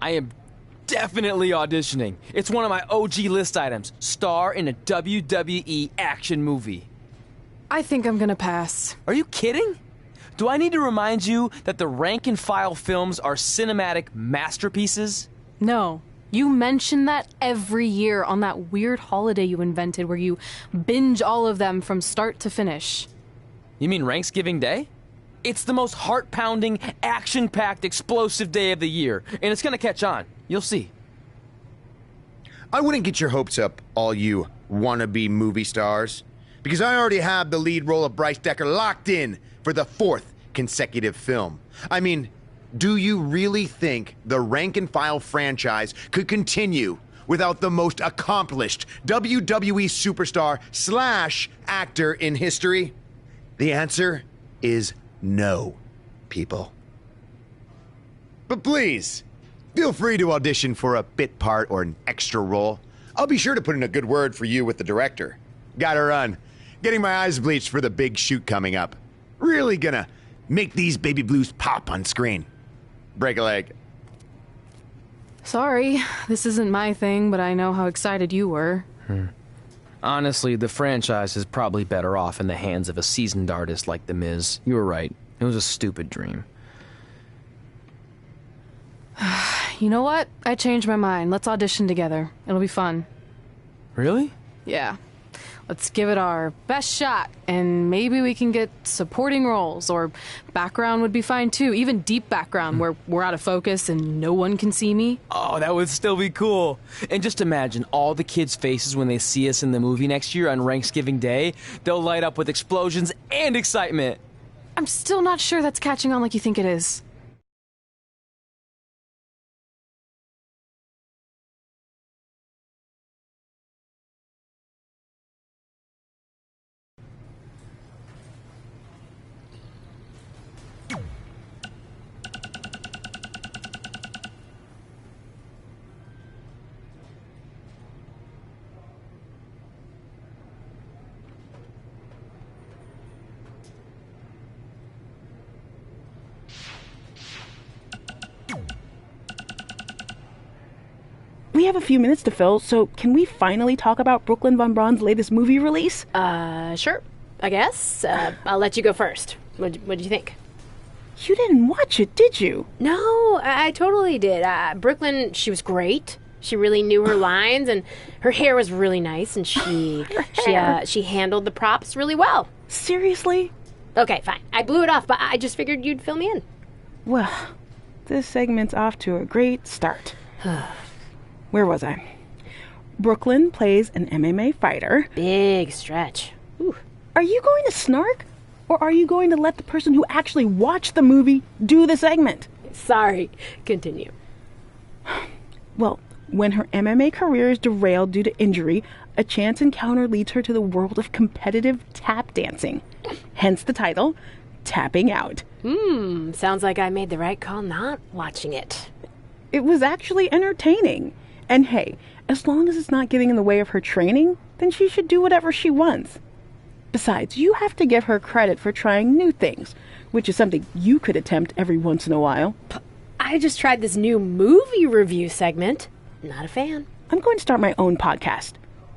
I am definitely auditioning. It's one of my OG list items. Star in a WWE action movie. I think I'm gonna pass. Are you kidding? Do I need to remind you that the rank and file films are cinematic masterpieces? No. You mention that every year on that weird holiday you invented where you binge all of them from start to finish. You mean Thanksgiving Day? It's the most heart-pounding, action-packed, explosive day of the year, and it's gonna catch on. You'll see. I wouldn't get your hopes up, all you wannabe movie stars, because I already have the lead role of Bryce Decker locked in for the 4th consecutive film. I mean, do you really think the rank and file franchise could continue without the most accomplished WWE superstar / actor in history? The answer is no, people. But please, feel free to audition for a bit part or an extra role. I'll be sure to put in a good word for you with the director. Gotta run. Getting my eyes bleached for the big shoot coming up. Really gonna make these baby blues pop on screen. Break a leg. Sorry, this isn't my thing, but I know how excited you were. Honestly, the franchise is probably better off in the hands of a seasoned artist like The Miz. You were right. It was a stupid dream. You know what? I changed my mind. Let's audition together. It'll be fun. Really? Yeah. Let's give it our best shot, and maybe we can get supporting roles, or background would be fine too. Even deep background where we're out of focus and no one can see me. Oh, that would still be cool. And just imagine all the kids' faces when they see us in the movie next year on Thanksgiving Day. They'll light up with explosions and excitement. I'm still not sure that's catching on like you think it is. We have a few minutes to fill, so can we finally talk about Brooklyn Von Braun's latest movie release? Sure. I guess. I'll let you go first. What'd you think? You didn't watch it, did you? No, I totally did. Brooklyn, she was great. She really knew her lines, and her hair was really nice, and she handled the props really well. Seriously? Okay, fine. I blew it off, but I just figured you'd fill me in. Well, this segment's off to a great start. Where was I? Brooklyn plays an MMA fighter. Big stretch. Ooh. Are you going to snark? Or are you going to let the person who actually watched the movie do the segment? Sorry. Continue. Well, when her MMA career is derailed due to injury, a chance encounter leads her to the world of competitive tap dancing. Hence the title, Tapping Out. Sounds like I made the right call not watching it. It was actually entertaining. And hey, as long as it's not getting in the way of her training, then she should do whatever she wants. Besides, you have to give her credit for trying new things, which is something you could attempt every once in a while. I just tried this new movie review segment. Not a fan. I'm going to start my own podcast.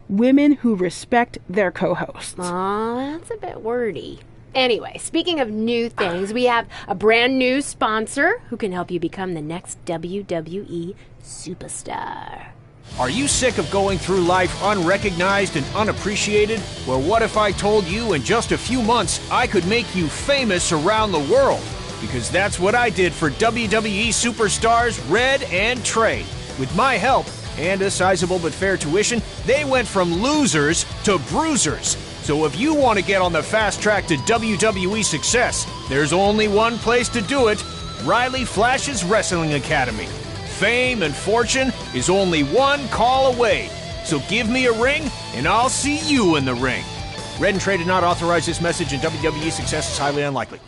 Women who respect their co-hosts. Aw, that's a bit wordy. Anyway, speaking of new things, we have a brand new sponsor who can help you become the next WWE superstar. Are you sick of going through life unrecognized and unappreciated? Well, what if I told you in just a few months I could make you famous around the world? Because that's what I did for WWE superstars Red and Trey. With my help and a sizable but fair tuition, they went from losers to bruisers. So if you want to get on the fast track to WWE success, there's only one place to do it: Riley Flash's Wrestling Academy. Fame and fortune is only one call away. So give me a ring, and I'll see you in the ring. Red and Trey did not authorize this message, and WWE success is highly unlikely.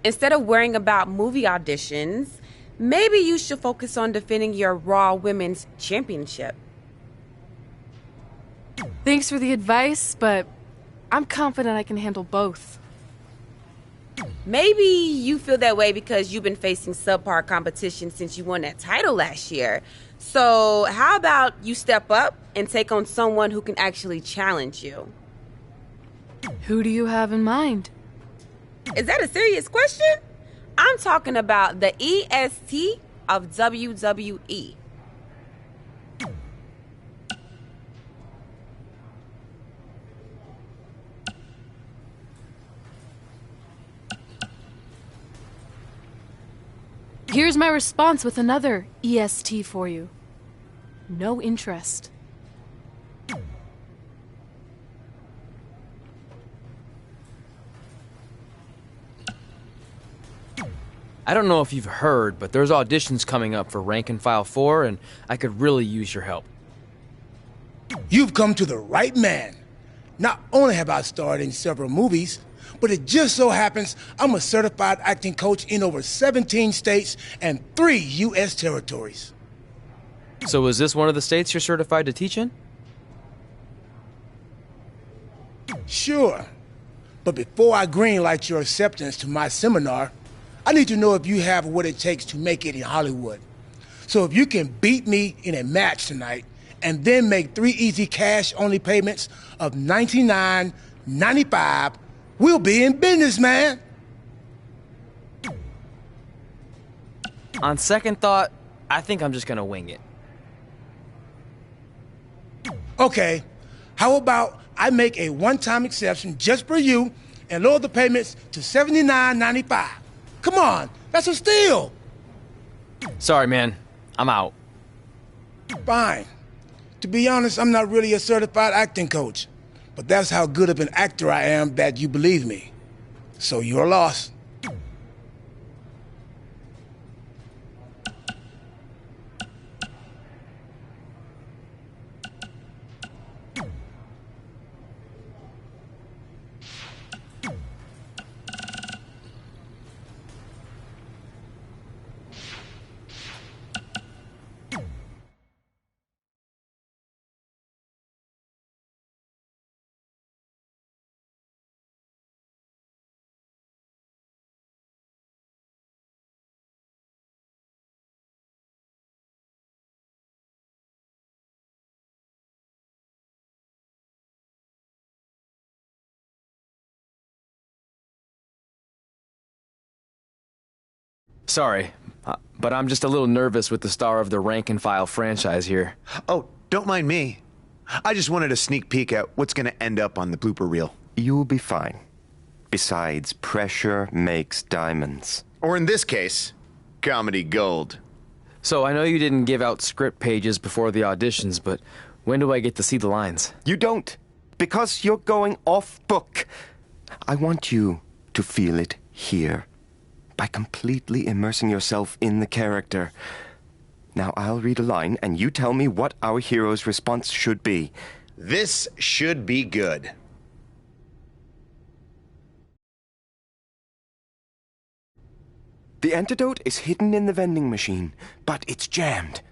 Instead of worrying about movie auditions, maybe you should focus on defending your Raw Women's Championship. Thanks for the advice, but I'm confident I can handle both. Maybe you feel that way because you've been facing subpar competition since you won that title last year. So how about you step up and take on someone who can actually challenge you? Who do you have in mind? Is that a serious question? I'm talking about the EST of WWE. Here's my response with another EST for you. No interest. I don't know if you've heard, but there's auditions coming up for Rank and File 4, and I could really use your help. You've come to the right man. Not only have I starred in several movies, but it just so happens I'm a certified acting coach in over 17 states and 3 U.S. territories. So is this one of the states you're certified to teach in? Sure. But before I greenlight your acceptance to my seminar, I need to know if you have what it takes to make it in Hollywood. So if you can beat me in a match tonight and then make 3 easy cash-only payments of $99.95, we'll be in business, man. On second thought, I think I'm just gonna wing it. Okay, how about I make a one-time exception just for you and lower the payments to $79.95? Come on, that's a steal. Sorry, man. I'm out. Fine. To be honest, I'm not really a certified acting coach, but that's how good of an actor I am that you believe me. So you're lost. Sorry, but I'm just a little nervous with the star of the Rank and File franchise here. Oh, don't mind me. I just wanted a sneak peek at what's going to end up on the blooper reel. You'll be fine. Besides, pressure makes diamonds. Or in this case, comedy gold. So I know you didn't give out script pages before the auditions, but when do I get to see the lines? You don't, because you're going off book. I want you to feel it here, by completely immersing yourself in the character. Now I'll read a line, and you tell me what our hero's response should be. This should be good. The antidote is hidden in the vending machine, but it's jammed.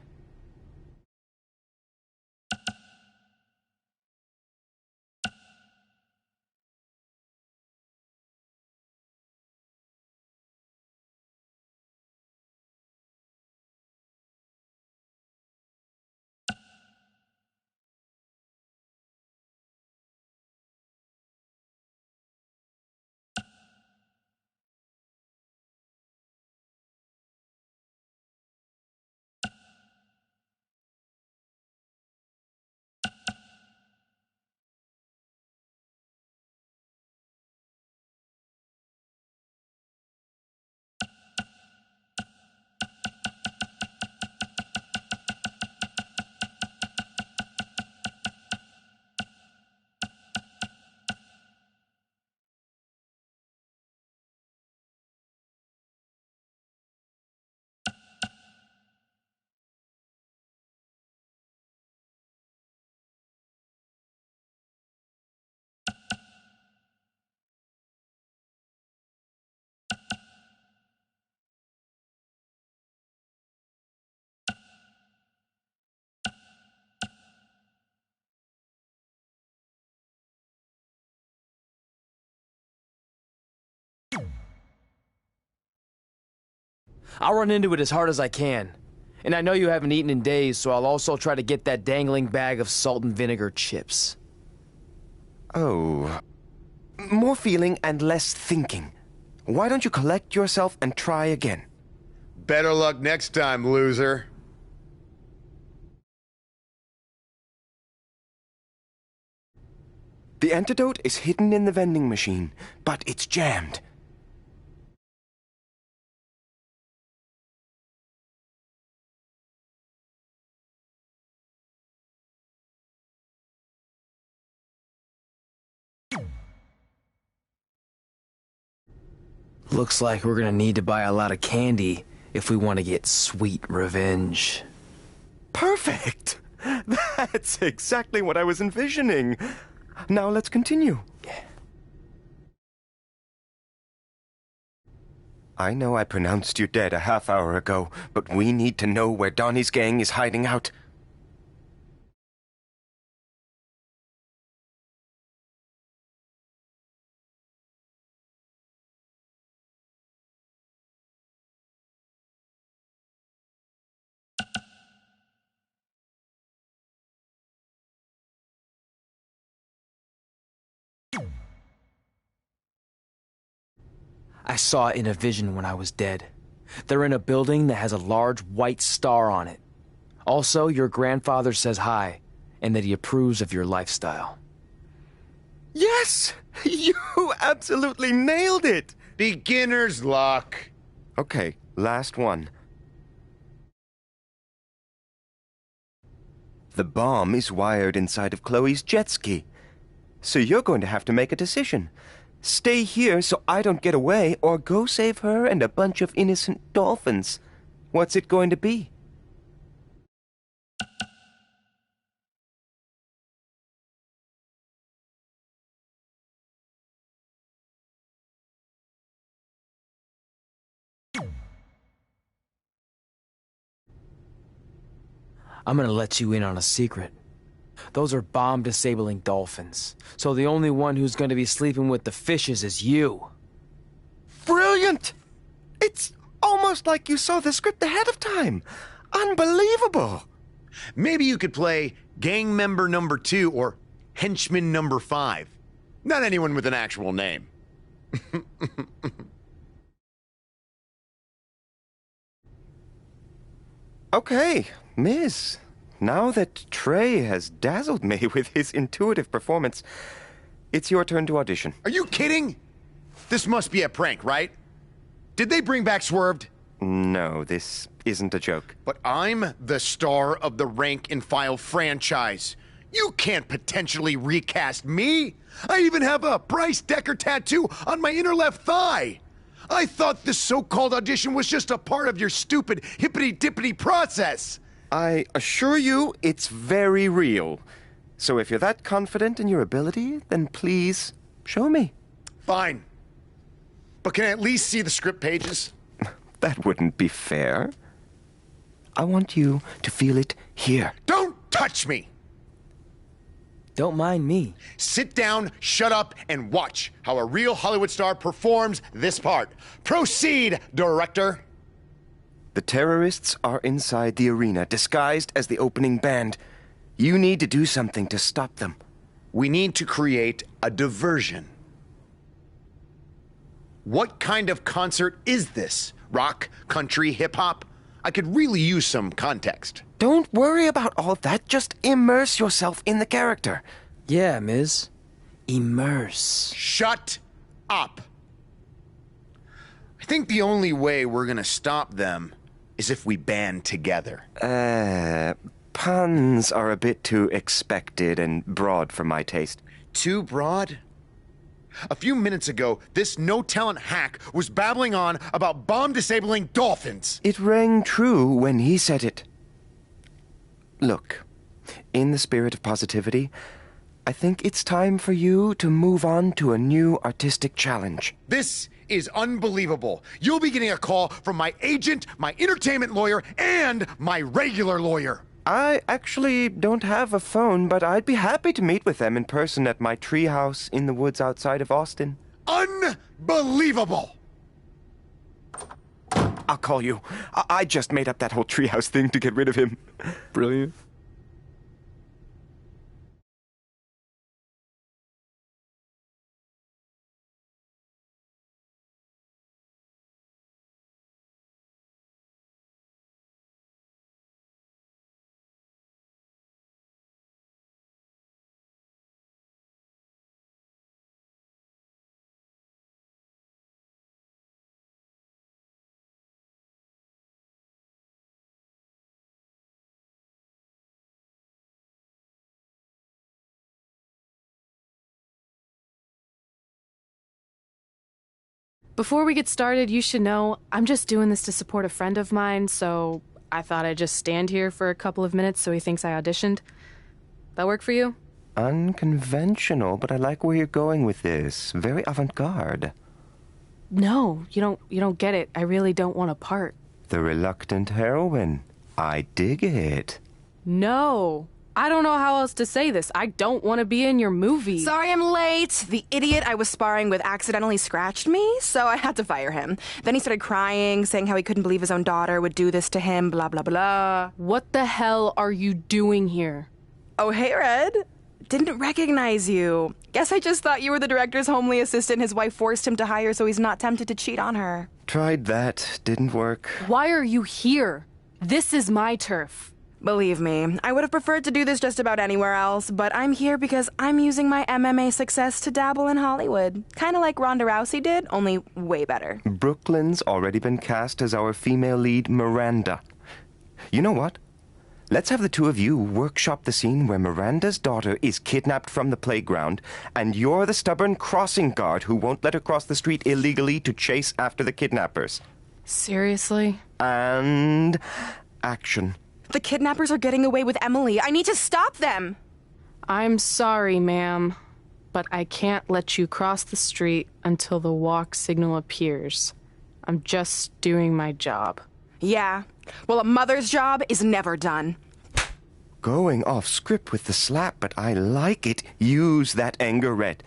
I'll run into it as hard as I can. And I know you haven't eaten in days, so I'll also try to get that dangling bag of salt and vinegar chips. Oh. More feeling and less thinking. Why don't you collect yourself and try again? Better luck next time, loser. The antidote is hidden in the vending machine, but it's jammed. Looks like we're gonna need to buy a lot of candy if we want to get sweet revenge. Perfect! That's exactly what I was envisioning. Now let's continue. I know I pronounced you dead a half hour ago, but we need to know where Donnie's gang is hiding out. I saw it in a vision when I was dead. They're in a building that has a large white star on it. Also, your grandfather says hi, and that he approves of your lifestyle. Yes! You absolutely nailed it! Beginner's luck. Okay, last one. The bomb is wired inside of Chloe's jet ski. So you're going to have to make a decision. Stay here so I don't get away, or go save her and a bunch of innocent dolphins. What's it going to be? I'm gonna let you in on a secret. Those are bomb-disabling dolphins. So the only one who's gonna be sleeping with the fishes is you. Brilliant! It's almost like you saw the script ahead of time. Unbelievable! Maybe you could play gang member number 2 or henchman number 5. Not anyone with an actual name. Okay, Miss. Now that Trey has dazzled me with his intuitive performance, it's your turn to audition. Are you kidding? This must be a prank, right? Did they bring back Swerved? No, this isn't a joke. But I'm the star of the Rank and File franchise. You can't potentially recast me. I even have a Bryce Decker tattoo on my inner left thigh. I thought this so-called audition was just a part of your stupid hippity-dippity process. I assure you it's very real. So if you're that confident in your ability, then please show me. Fine. But can I at least see the script pages? That wouldn't be fair. I want you to feel it here. Don't touch me! Don't mind me. Sit down, shut up, and watch how a real Hollywood star performs this part. Proceed, director. The terrorists are inside the arena, disguised as the opening band. You need to do something to stop them. We need to create a diversion. What kind of concert is this? Rock, country, hip-hop? I could really use some context. Don't worry about all that. Just immerse yourself in the character. Yeah, Ms. Immerse. Shut up. I think the only way we're gonna stop them is if we band together. Puns are a bit too expected and broad for my taste. Too broad? A few minutes ago, this no-talent hack was babbling on about bomb-disabling dolphins. It rang true when he said it. Look, in the spirit of positivity, I think it's time for you to move on to a new artistic challenge. This is unbelievable. You'll be getting a call from my agent, my entertainment lawyer, and my regular lawyer. I actually don't have a phone, but I'd be happy to meet with them in person at my treehouse in the woods outside of Austin. Unbelievable! I'll call you. I just made up that whole treehouse thing to get rid of him. Brilliant. Before we get started, you should know I'm just doing this to support a friend of mine, so I thought I'd just stand here for a couple of minutes so he thinks I auditioned. That work for you? Unconventional, but I like where you're going with this. Very avant-garde. No, you don't get it. I really don't want a part. The reluctant heroine. I dig it. No. I don't know how else to say this. I don't want to be in your movie. Sorry I'm late. The idiot I was sparring with accidentally scratched me, so I had to fire him. Then he started crying, saying how he couldn't believe his own daughter would do this to him, blah, blah, blah. What the hell are you doing here? Oh, hey, Red. Didn't recognize you. Guess I just thought you were the director's homely assistant his wife forced him to hire so he's not tempted to cheat on her. Tried that. Didn't work. Why are you here? This is my turf. Believe me, I would have preferred to do this just about anywhere else, but I'm here because I'm using my MMA success to dabble in Hollywood. Kind of like Ronda Rousey did, only way better. Brooklyn's already been cast as our female lead, Miranda. You know what? Let's have the two of you workshop the scene where Miranda's daughter is kidnapped from the playground, and you're the stubborn crossing guard who won't let her cross the street illegally to chase after the kidnappers. Seriously? And action. The kidnappers are getting away with Emily. I need to stop them! I'm sorry, ma'am, but I can't let you cross the street until the walk signal appears. I'm just doing my job. Yeah. Well, a mother's job is never done. Going off script with the slap, but I like it. Use that anger, Red.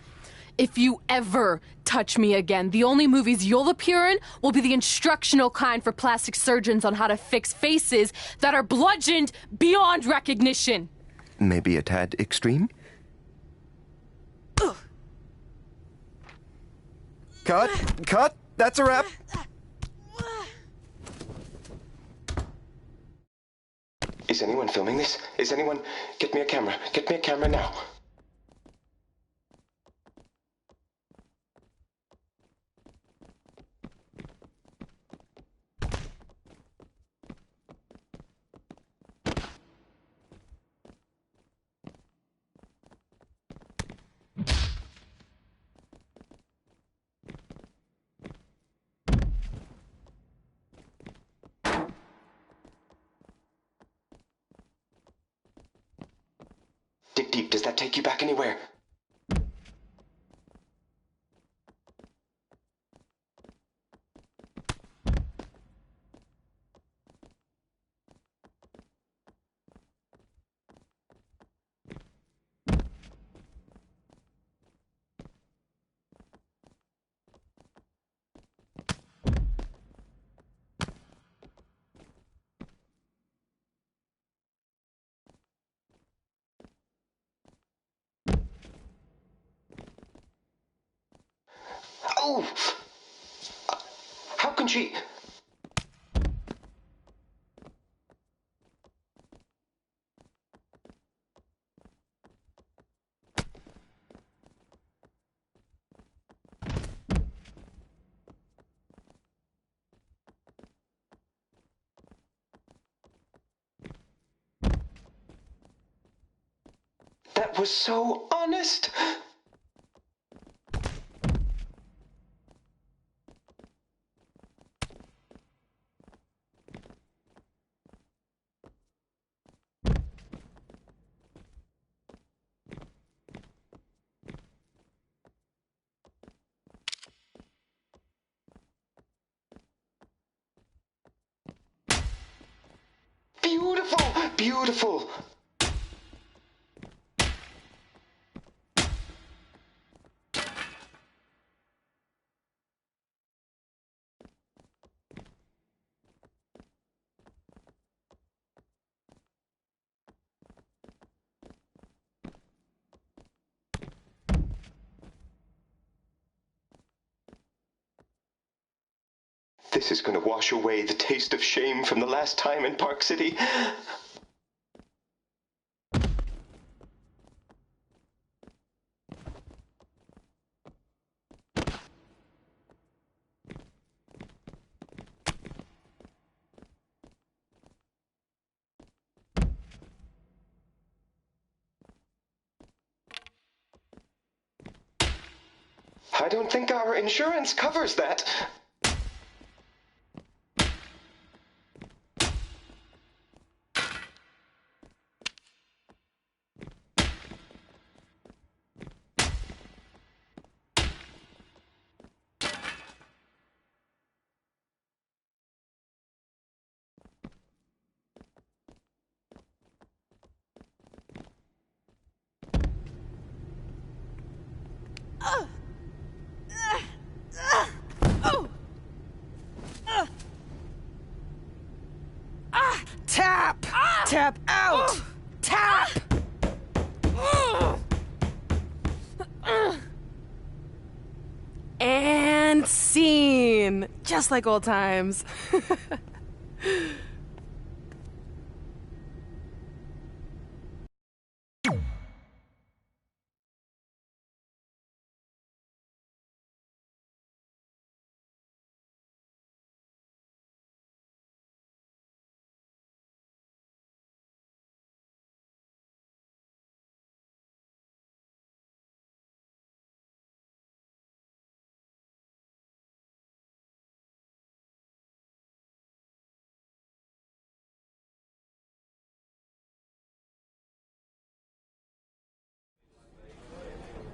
If you ever touch me again, the only movies you'll appear in will be the instructional kind for plastic surgeons on how to fix faces that are bludgeoned beyond recognition. Maybe a tad extreme? Ugh. Cut! That's a wrap! Is anyone filming this? Is anyone... Get me a camera. Get me a camera now. Dig deep. Does that take you back anywhere? Oh! How can she... That was so honest! Beautiful! Beautiful! This is gonna wash away the taste of shame from the last time in Park City. I don't think our insurance covers that. Tap! Tap out! Tap! And scene! Just like old times.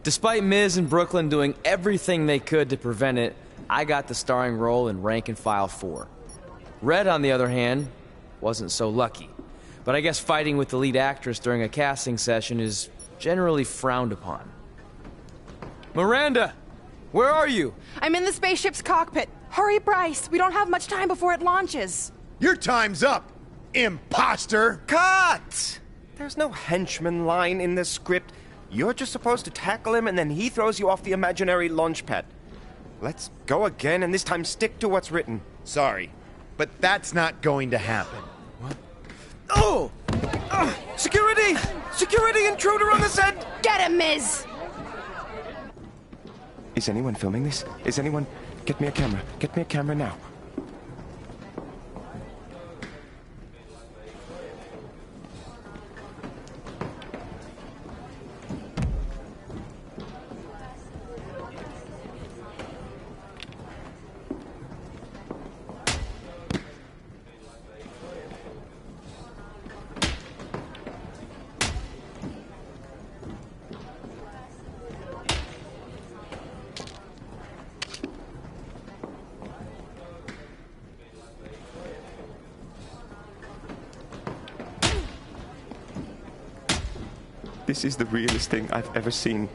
Despite Miz and Brooklyn doing everything they could to prevent it, I got the starring role in Rank and File 4. Red, on the other hand, wasn't so lucky. But I guess fighting with the lead actress during a casting session is generally frowned upon. Miranda! Where are you? I'm in the spaceship's cockpit. Hurry, Bryce. We don't have much time before it launches. Your time's up, imposter! Cut! There's no henchman line in this script. You're just supposed to tackle him and then he throws you off the imaginary launch pad. Let's go again and this time stick to what's written. Sorry, but that's not going to happen. What? Oh! Security! Security intruder on the set! Get him, Miz! Is anyone filming this? Is anyone... Get me a camera. Get me a camera now. This is the realest thing I've ever seen.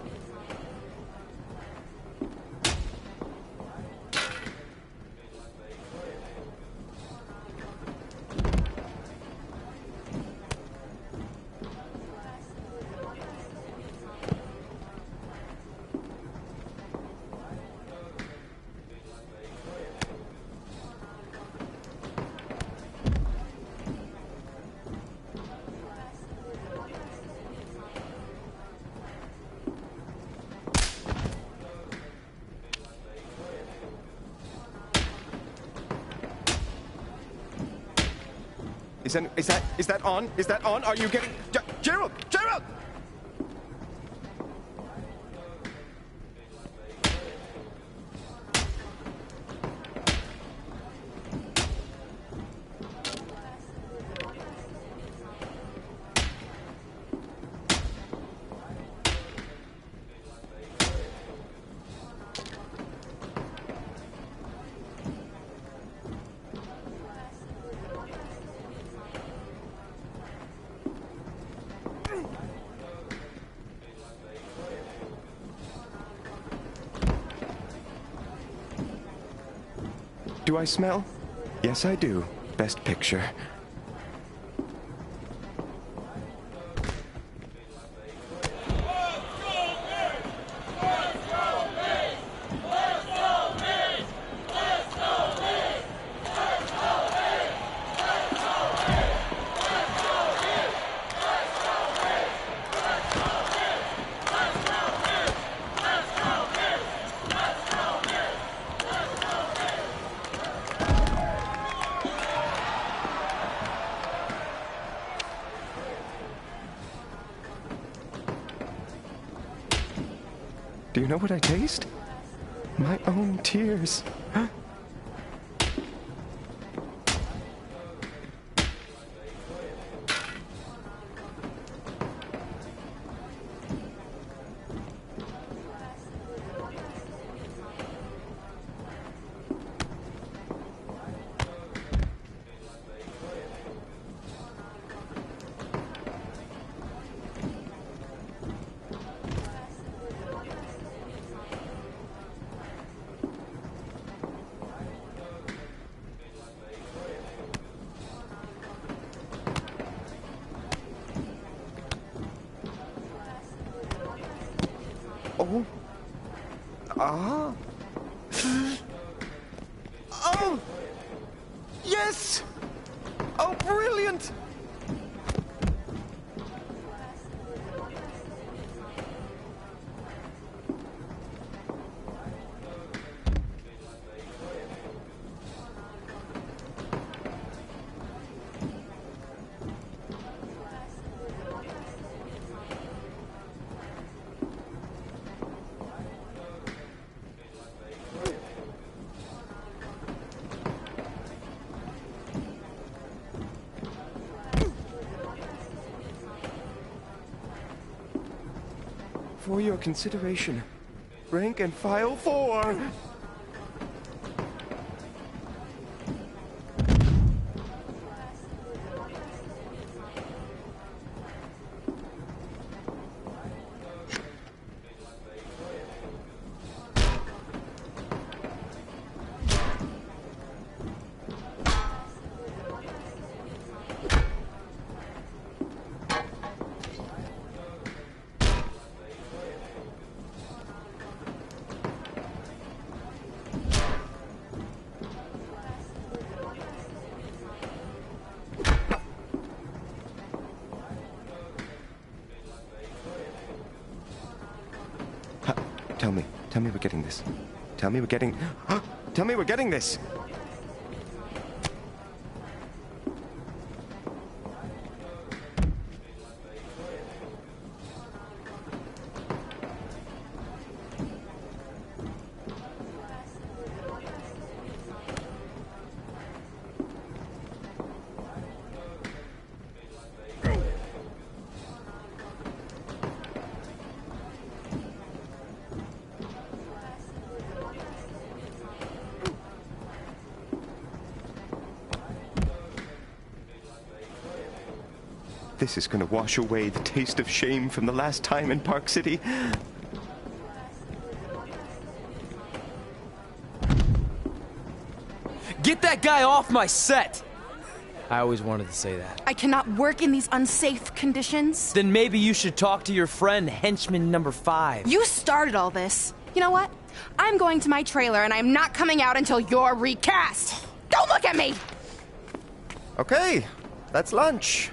Is that on? Is that on? Are you getting... Gerald! Gerald! Do I smell? Yes, I do. Best picture. Do you know what I taste? My own tears. Oh. Ah. Oh. Yes. Oh, brilliant. For your consideration, rank and file 4. Tell me we're getting this. Tell me we're getting... Tell me we're getting this! This is gonna wash away the taste of shame from the last time in Park City. Get that guy off my set! I always wanted to say that. I cannot work in these unsafe conditions. Then maybe you should talk to your friend, henchman number 5. You started all this. You know what? I'm going to my trailer and I'm not coming out until you're recast. Don't look at me! Okay, that's lunch.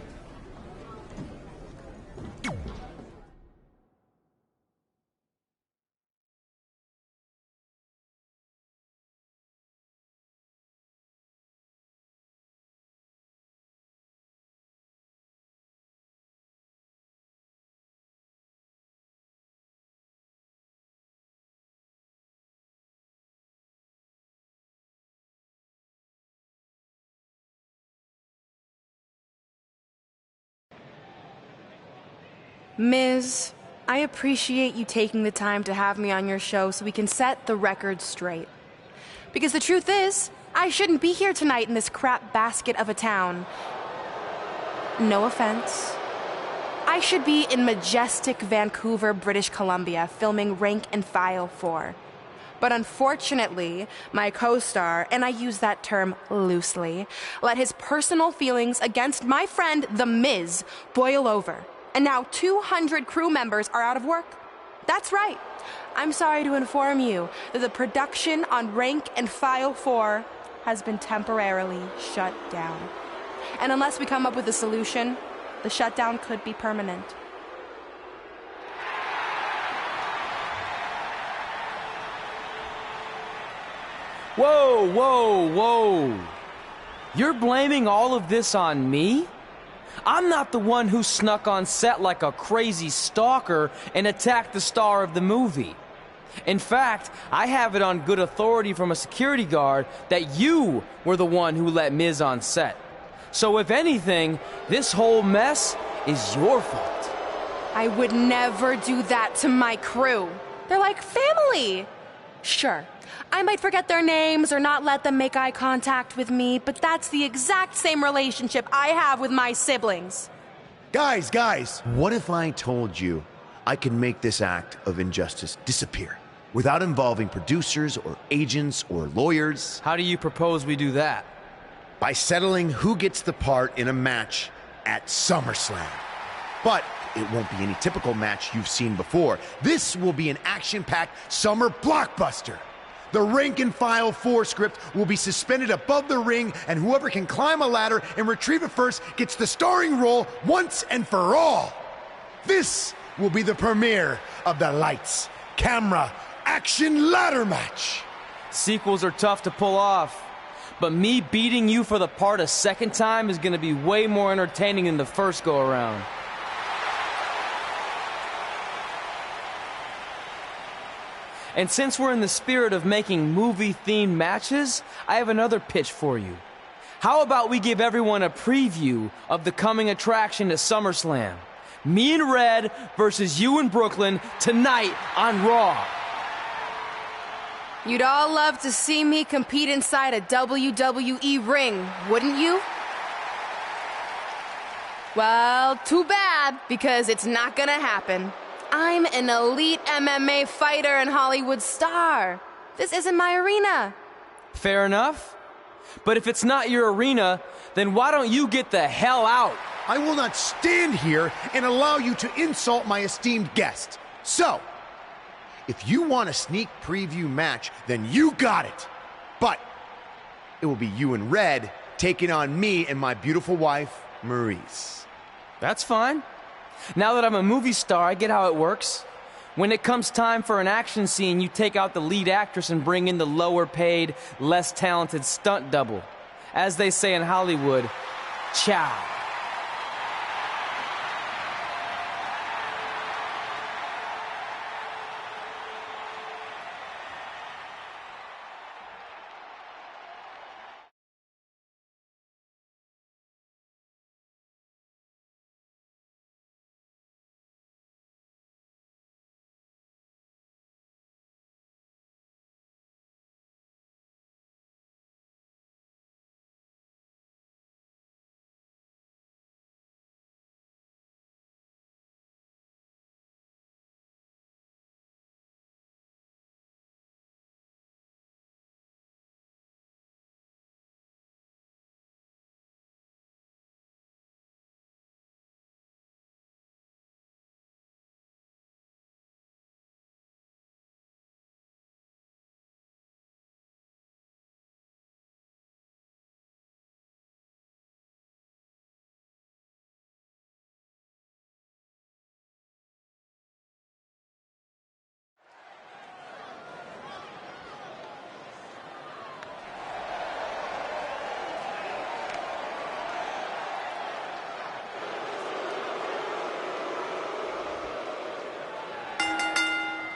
Ms., I appreciate you taking the time to have me on your show so we can set the record straight. Because the truth is, I shouldn't be here tonight in this crap basket of a town. No offense. I should be in majestic Vancouver, British Columbia, filming Rank and File 4. But unfortunately, my co-star, and I use that term loosely, let his personal feelings against my friend, The Miz, boil over. And now 200 crew members are out of work. That's right. I'm sorry to inform you that the production on Rank and File 4 has been temporarily shut down. And unless we come up with a solution, the shutdown could be permanent. Whoa, whoa, whoa. You're blaming all of this on me? I'm not the one who snuck on set like a crazy stalker and attacked the star of the movie. In fact, I have it on good authority from a security guard that you were the one who let Miz on set. So if anything, this whole mess is your fault. I would never do that to my crew. They're like family. Sure, I might forget their names or not let them make eye contact with me, but that's the exact same relationship I have with my siblings. Guys, what if I told you I can make this act of injustice disappear without involving producers or agents or lawyers? How do you propose we do that? By settling who gets the part in a match at SummerSlam. But it won't be any typical match you've seen before. This will be an action-packed summer blockbuster. The rank and file 4 script will be suspended above the ring, and whoever can climb a ladder and retrieve it first gets the starring role once and for all. This will be the premiere of the lights, camera, action ladder match. Sequels are tough to pull off, but me beating you for the part a second time is going to be way more entertaining than the first go-around. And since we're in the spirit of making movie-themed matches, I have another pitch for you. How about we give everyone a preview of the coming attraction to SummerSlam? Me and Red versus you in Brooklyn tonight on Raw. You'd all love to see me compete inside a WWE ring, wouldn't you? Well, too bad, because it's not gonna happen. I'm an elite MMA fighter and Hollywood star. This isn't my arena. Fair enough. But if it's not your arena, then why don't you get the hell out? I will not stand here and allow you to insult my esteemed guest. So, if you want a sneak preview match, then you got it. But it will be you and Red taking on me and my beautiful wife, Maurice. That's fine. Now that I'm a movie star, I get how it works. When it comes time for an action scene, you take out the lead actress and bring in the lower-paid, less talented stunt double. As they say in Hollywood, ciao.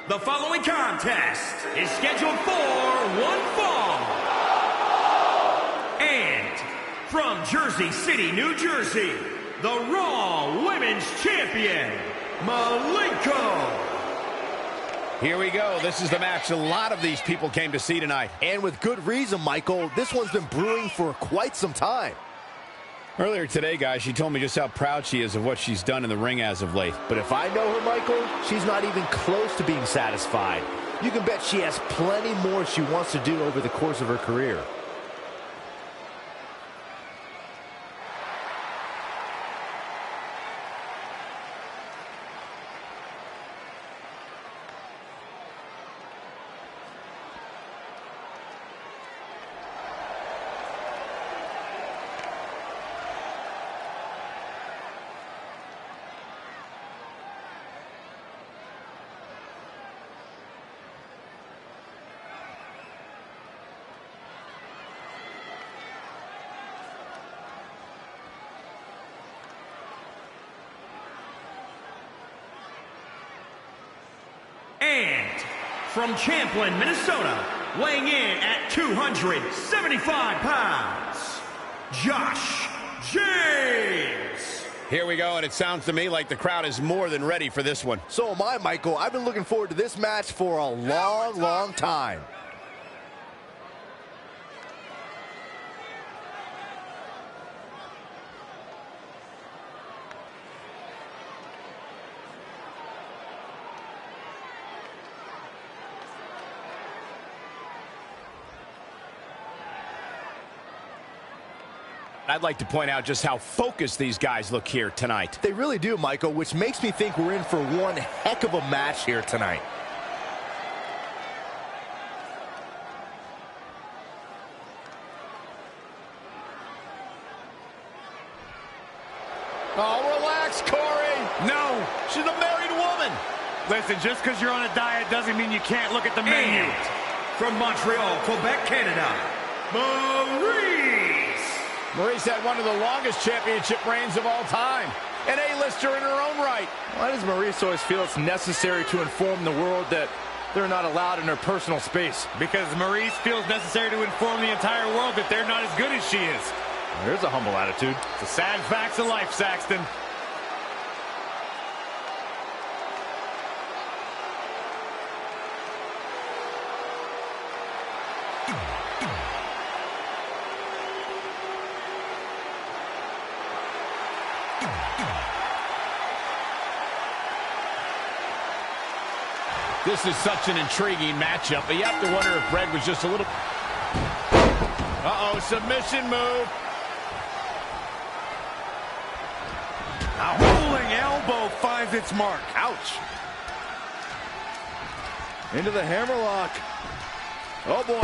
The following contest is scheduled for one fall. And from Jersey City, New Jersey, the Raw Women's Champion, Malenko. Here we go. This is the match a lot of these people came to see tonight. And with good reason, Michael. This one's been brewing for quite some time. Earlier today, guys, she told me just how proud she is of what she's done in the ring as of late. But if I know her, Michael, she's not even close to being satisfied. You can bet she has plenty more she wants to do over the course of her career. from Champlin, Minnesota, weighing in at 275 pounds, Josh James. Here we go, and it sounds to me like the crowd is more than ready for this one. So am I, Michael. I've been looking forward to this match for a long, long time. I'd like to point out just how focused these guys look here tonight. They really do, Michael, which makes me think we're in for one heck of a match here tonight. Oh, relax, Corey. No. She's a married woman. Listen, just because you're on a diet doesn't mean you can't look at the menu. And from Montreal, Quebec, Canada, Maurice. Maurice had one of the longest championship reigns of all time. An A-lister in her own right. Why does Maurice always feel it's necessary to inform the world that they're not allowed in her personal space? Because Maurice feels necessary to inform the entire world that they're not as good as she is. There's a humble attitude. The sad facts of life, Saxton. This is such an intriguing matchup, but you have to wonder if Red was just a little... Uh-oh, submission move. A rolling elbow finds its mark. Ouch. Into the hammerlock. Oh, boy.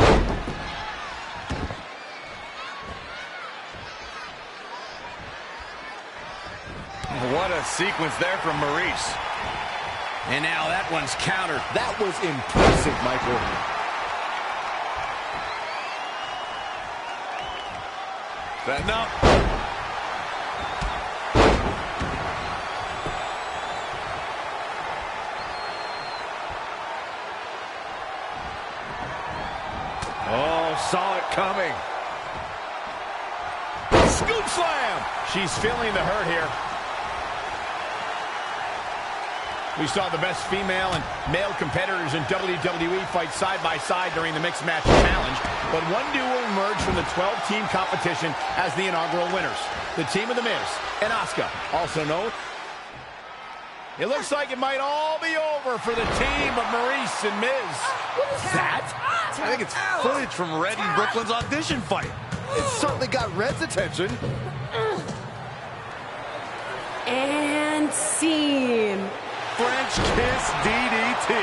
What a sequence there from Maurice. And now that one's countered. That was impressive, Michael. No. Oh, saw it coming. Scoop slam. She's feeling the hurt here. We saw the best female and male competitors in WWE fight side by side during the Mixed Match Challenge, but one duo emerged from the 12-team competition as the inaugural winners. The team of The Miz and Asuka, also known. It looks like it might all be over for the team of Maurice and Miz. What is that? I think it's footage from Red and Brooklyn's audition fight. It certainly got Red's attention. And scene. French kiss DDT.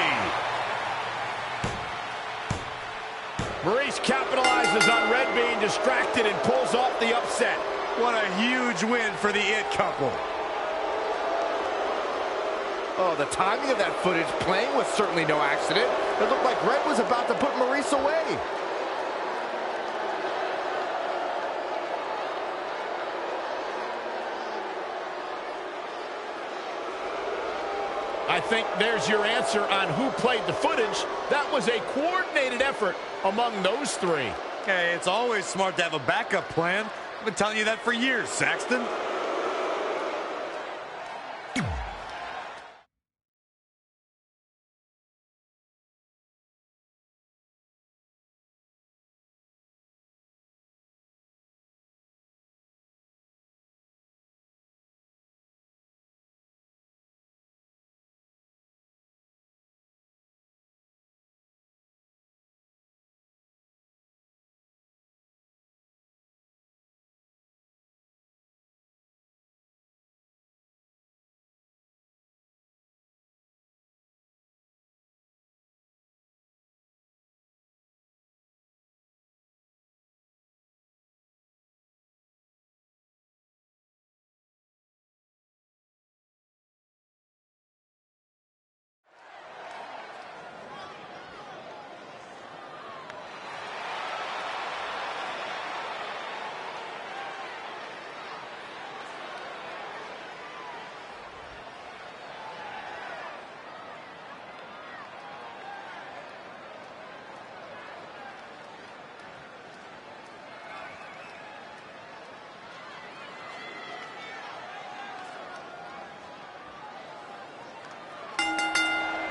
Maurice capitalizes on Red being distracted and pulls off the upset. What a huge win for the It couple. Oh, the timing of that footage playing was certainly no accident. It looked like Red was about to put Maurice away. I think there's your answer on who played the footage. That was a coordinated effort among those three. Hey, it's always smart to have a backup plan. I've been telling you that for years, Saxton.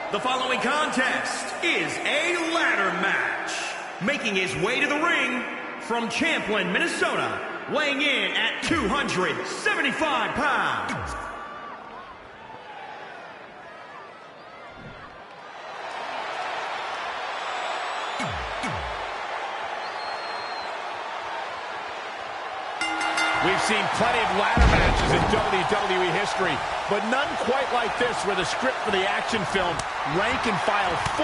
The following contest is a ladder match. Making his way to the ring from Champlin, Minnesota, weighing in at 275 pounds. We've seen plenty of ladder matches in WWE history, but none quite like this, where the script for the action film, Rank and File 4,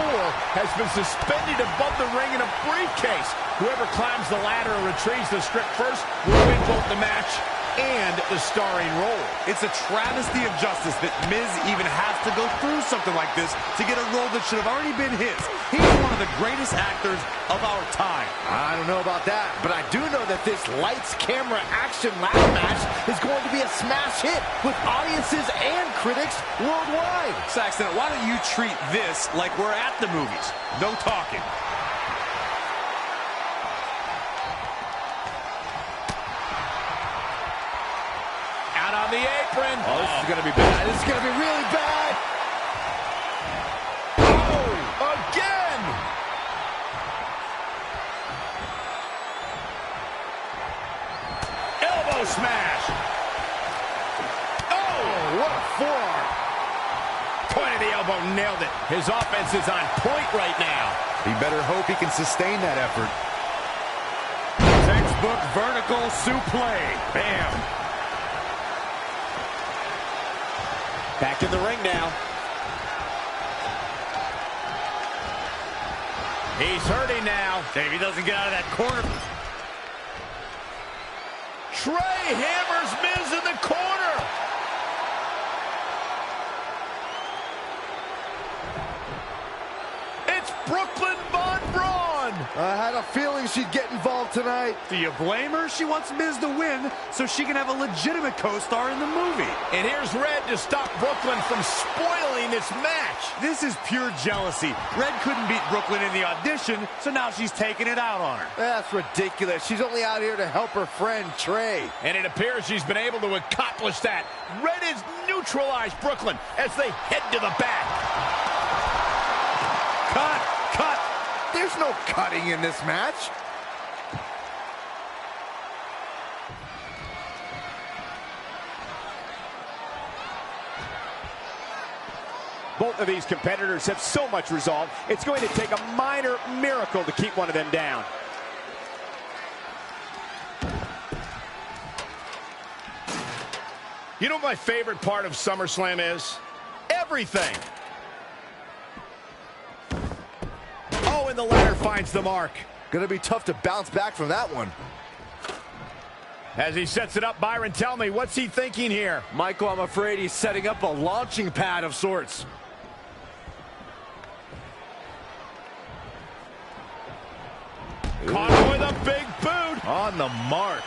has been suspended above the ring in a briefcase. Whoever climbs the ladder or retrieves the script first will win both the match and the starring role. It's a travesty of justice that Miz even has to go through something like this to get a role that should have already been his. He's one of the greatest actors of our time. I don't know about that, but I do know that this lights, camera, action ladder match is going to be a smash hit with audiences and critics worldwide. Saxton, why don't you treat this like we're at the movies? No talking. On the apron. Oh, this is going to be bad. This is going to be really bad. Oh, again. Elbow smash. Oh, what a forearm. Point of the elbow, nailed it. His offense is on point right now. He better hope he can sustain that effort. Textbook vertical suplex. Bam. Back in the ring now. He's hurting now. If he doesn't get out of that corner. Trey hammers Miz in the corner. It's Brooklyn Von Braun. I had a feeling she'd get involved tonight. Do you blame her? She wants Miz to win so she can have a legitimate co-star in the movie. And here's Red to stop Brooklyn from spoiling this match. This is pure jealousy. Red couldn't beat Brooklyn in the audition, so now she's taking it out on her. That's ridiculous. She's only out here to help her friend Trey. And it appears she's been able to accomplish that. Red has neutralized Brooklyn as they head to the back. Cut! There's no cutting in this match. Both of these competitors have so much resolve, it's going to take a minor miracle to keep one of them down. You know what my favorite part of SummerSlam is? Everything. Oh, and the ladder finds the mark. Gonna be tough to bounce back from that one. As he sets it up, Byron, tell me, what's he thinking here? Michael, I'm afraid he's setting up a launching pad of sorts. Caught with a big boot. On the mark.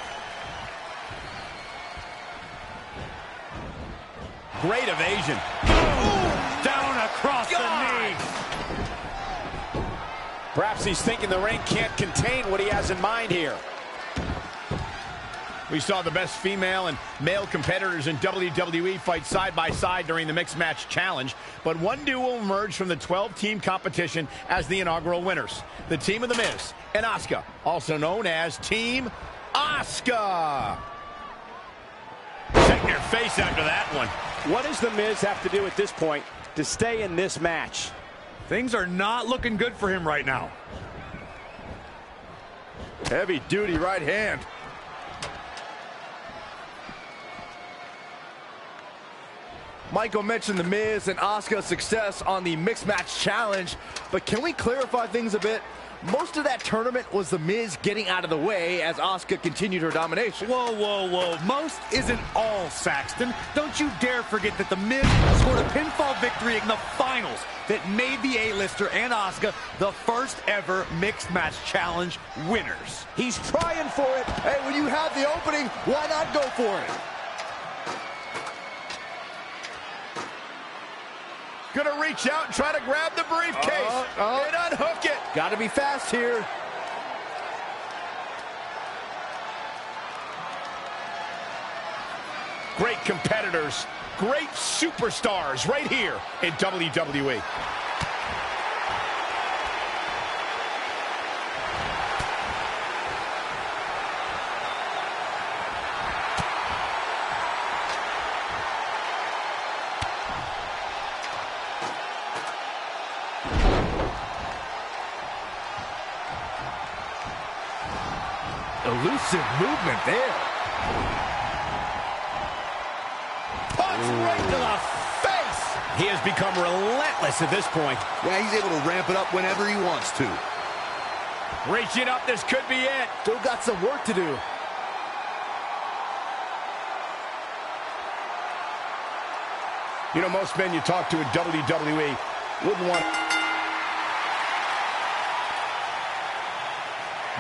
Great evasion. Ooh, down across the knee. Perhaps he's thinking the ring can't contain what he has in mind here. We saw the best female and male competitors in WWE fight side by side during the Mixed Match Challenge, but one duo emerged from the 12-team competition as the inaugural winners. The team of The Miz and Asuka, also known as Team Asuka. Setting their face after that one. What does The Miz have to do at this point to stay in this match? Things are not looking good for him right now. Heavy duty right hand. Michael mentioned The Miz and Asuka's success on the Mixed Match Challenge, but can we clarify things a bit? Most of that tournament was The Miz getting out of the way as Asuka continued her domination. Whoa, whoa, whoa. Most isn't all, Saxton. Don't you dare forget that The Miz scored a pinfall victory in the finals that made the A-lister and Asuka the first ever Mixed Match Challenge winners. He's trying for it. Hey, when you have the opening, why not go for it? Gonna reach out and try to grab the briefcase and unhook it. Gotta be fast here. Great competitors, great superstars right here in WWE. elusive movement there. Punch right to the face. He has become relentless at this point. Yeah, he's able to ramp it up whenever he wants to. Reaching up, this could be it. Still got some work to do. You know, most men you talk to at WWE wouldn't want...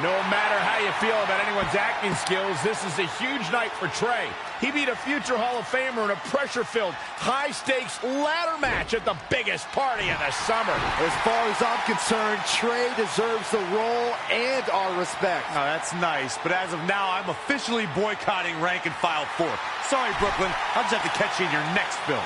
No matter how you feel about anyone's acting skills, this is a huge night for Trey. He beat a future Hall of Famer in a pressure-filled, high-stakes ladder match at the biggest party of the summer. As far as I'm concerned, Trey deserves the role and our respect. Oh, that's nice, but as of now, I'm officially boycotting Rank and File 4. Sorry, Brooklyn. I'll just have to catch you in your next film.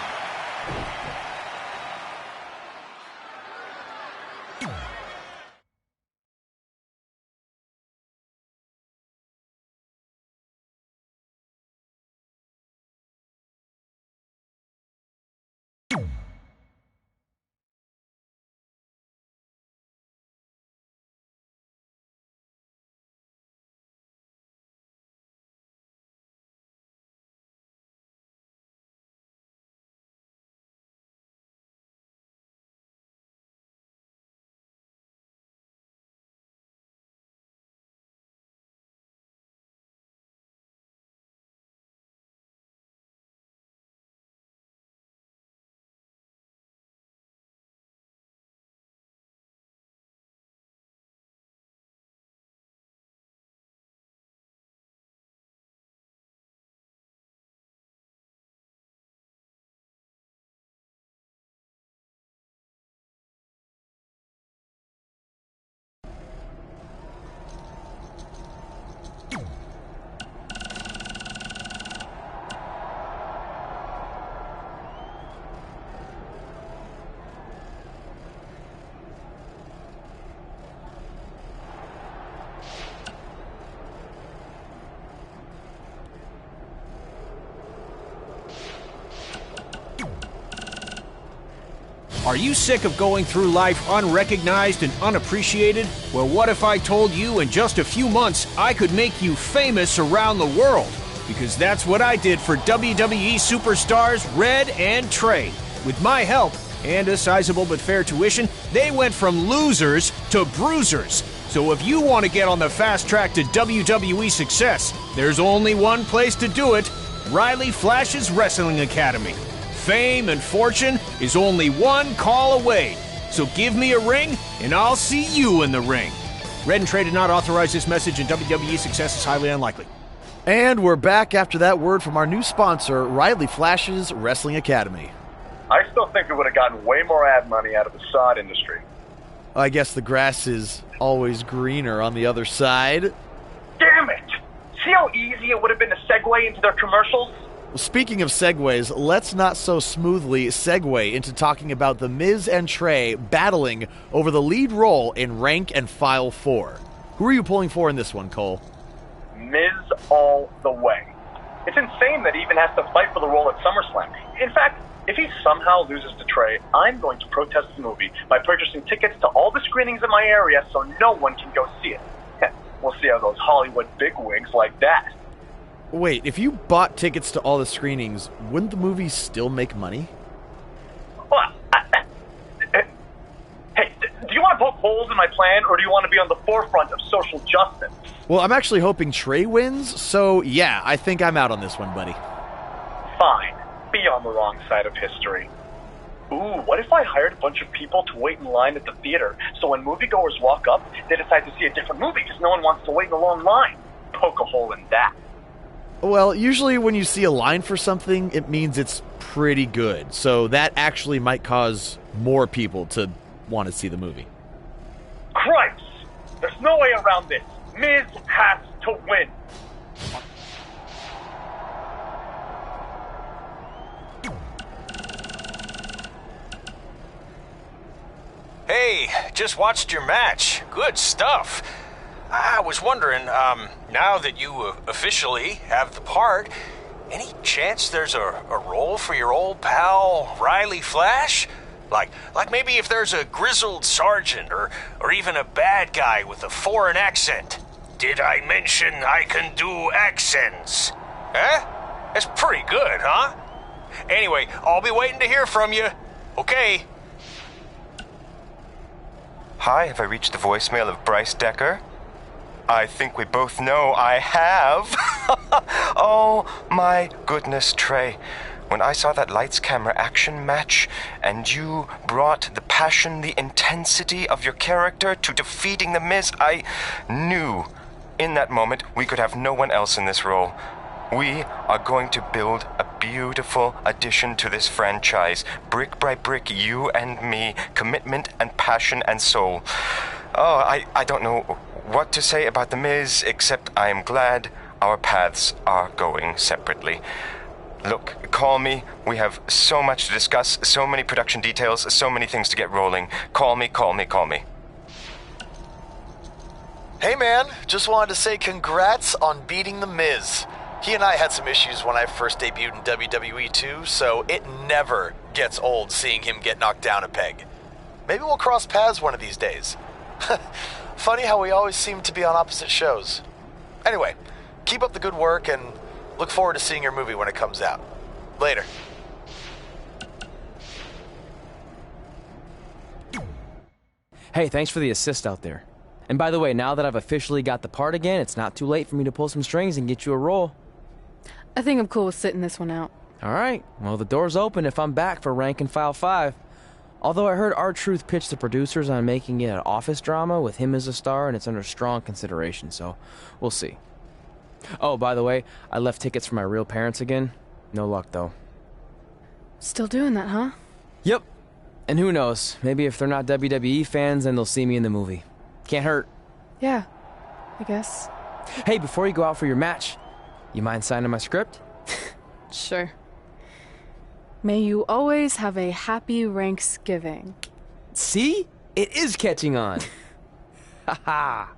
Are you sick of going through life unrecognized and unappreciated? Well, what if I told you in just a few months I could make you famous around the world? Because that's what I did for WWE superstars Red and Trey. With my help and a sizable but fair tuition, they went from losers to bruisers. So if you want to get on the fast track to WWE success, there's only one place to do it: Riley Flash's Wrestling Academy. Fame and fortune is only one call away. So give me a ring, and I'll see you in the ring. Red and Trey did not authorize this message, and WWE success is highly unlikely. And we're back after that word from our new sponsor, Riley Flash's Wrestling Academy. I still think we would have gotten way more ad money out of the sod industry. I guess the grass is always greener on the other side. Damn it! See how easy it would have been to segue into their commercials? Well, speaking of segues, let's not so smoothly segue into talking about The Miz and Trey battling over the lead role in Rank and File 4. Who are you pulling for in this one, Cole? Miz all the way. It's insane that he even has to fight for the role at SummerSlam. In fact, if he somehow loses to Trey, I'm going to protest the movie by purchasing tickets to all the screenings in my area so no one can go see it. We'll see how those Hollywood bigwigs like that. Wait, if you bought tickets to all the screenings, wouldn't the movie still make money? Well, hey, do you want to poke holes in my plan, or do you want to be on the forefront of social justice? Well, I'm actually hoping Trey wins, so yeah, I think I'm out on this one, buddy. Fine. Be on the wrong side of history. Ooh, what if I hired a bunch of people to wait in line at the theater, so when moviegoers walk up, they decide to see a different movie because no one wants to wait in a long line? Poke a hole in that. Well, usually when you see a line for something, it means it's pretty good. So that actually might cause more people to want to see the movie. Christ! There's no way around this. Miz has to win. Hey, just watched your match. Good stuff. I was wondering, now that you officially have the part, any chance there's a role for your old pal Riley Flash? Like maybe if there's a grizzled sergeant or even a bad guy with a foreign accent. Did I mention I can do accents? Huh? That's pretty good, huh? Anyway, I'll be waiting to hear from you. Okay. Hi, have I reached the voicemail of Bryce Decker? I think we both know I have. Oh, my goodness, Trey. When I saw that lights, camera, action match, and you brought the passion, the intensity of your character to defeating The Miz, I knew in that moment we could have no one else in this role. We are going to build a beautiful addition to this franchise. Brick by brick, you and me, commitment and passion and soul. Oh, I don't know what to say about The Miz, except I am glad our paths are going separately. Look, call me. We have so much to discuss, so many production details, so many things to get rolling. Call me, call me, call me. Hey man, just wanted to say congrats on beating The Miz. He and I had some issues when I first debuted in WWE too, so it never gets old seeing him get knocked down a peg. Maybe we'll cross paths one of these days. Funny how we always seem to be on opposite shows. Anyway, keep up the good work and look forward to seeing your movie when it comes out. Later. Hey, thanks for the assist out there. And by the way, now that I've officially got the part again, it's not too late for me to pull some strings and get you a role. I think I'm cool with sitting this one out. All right. Well, the door's open if I'm back for Rank and File 5. Although I heard R-Truth pitch the producers on making it an office drama with him as a star, and it's under strong consideration, so we'll see. Oh, by the way, I left tickets for my real parents again. No luck, though. Still doing that, huh? Yep. And who knows, maybe if they're not WWE fans, then they'll see me in the movie. Can't hurt. Yeah, I guess. Hey, before you go out for your match, you mind signing my script? Sure. May you always have a happy Ranksgiving. See? It is catching on. Ha ha.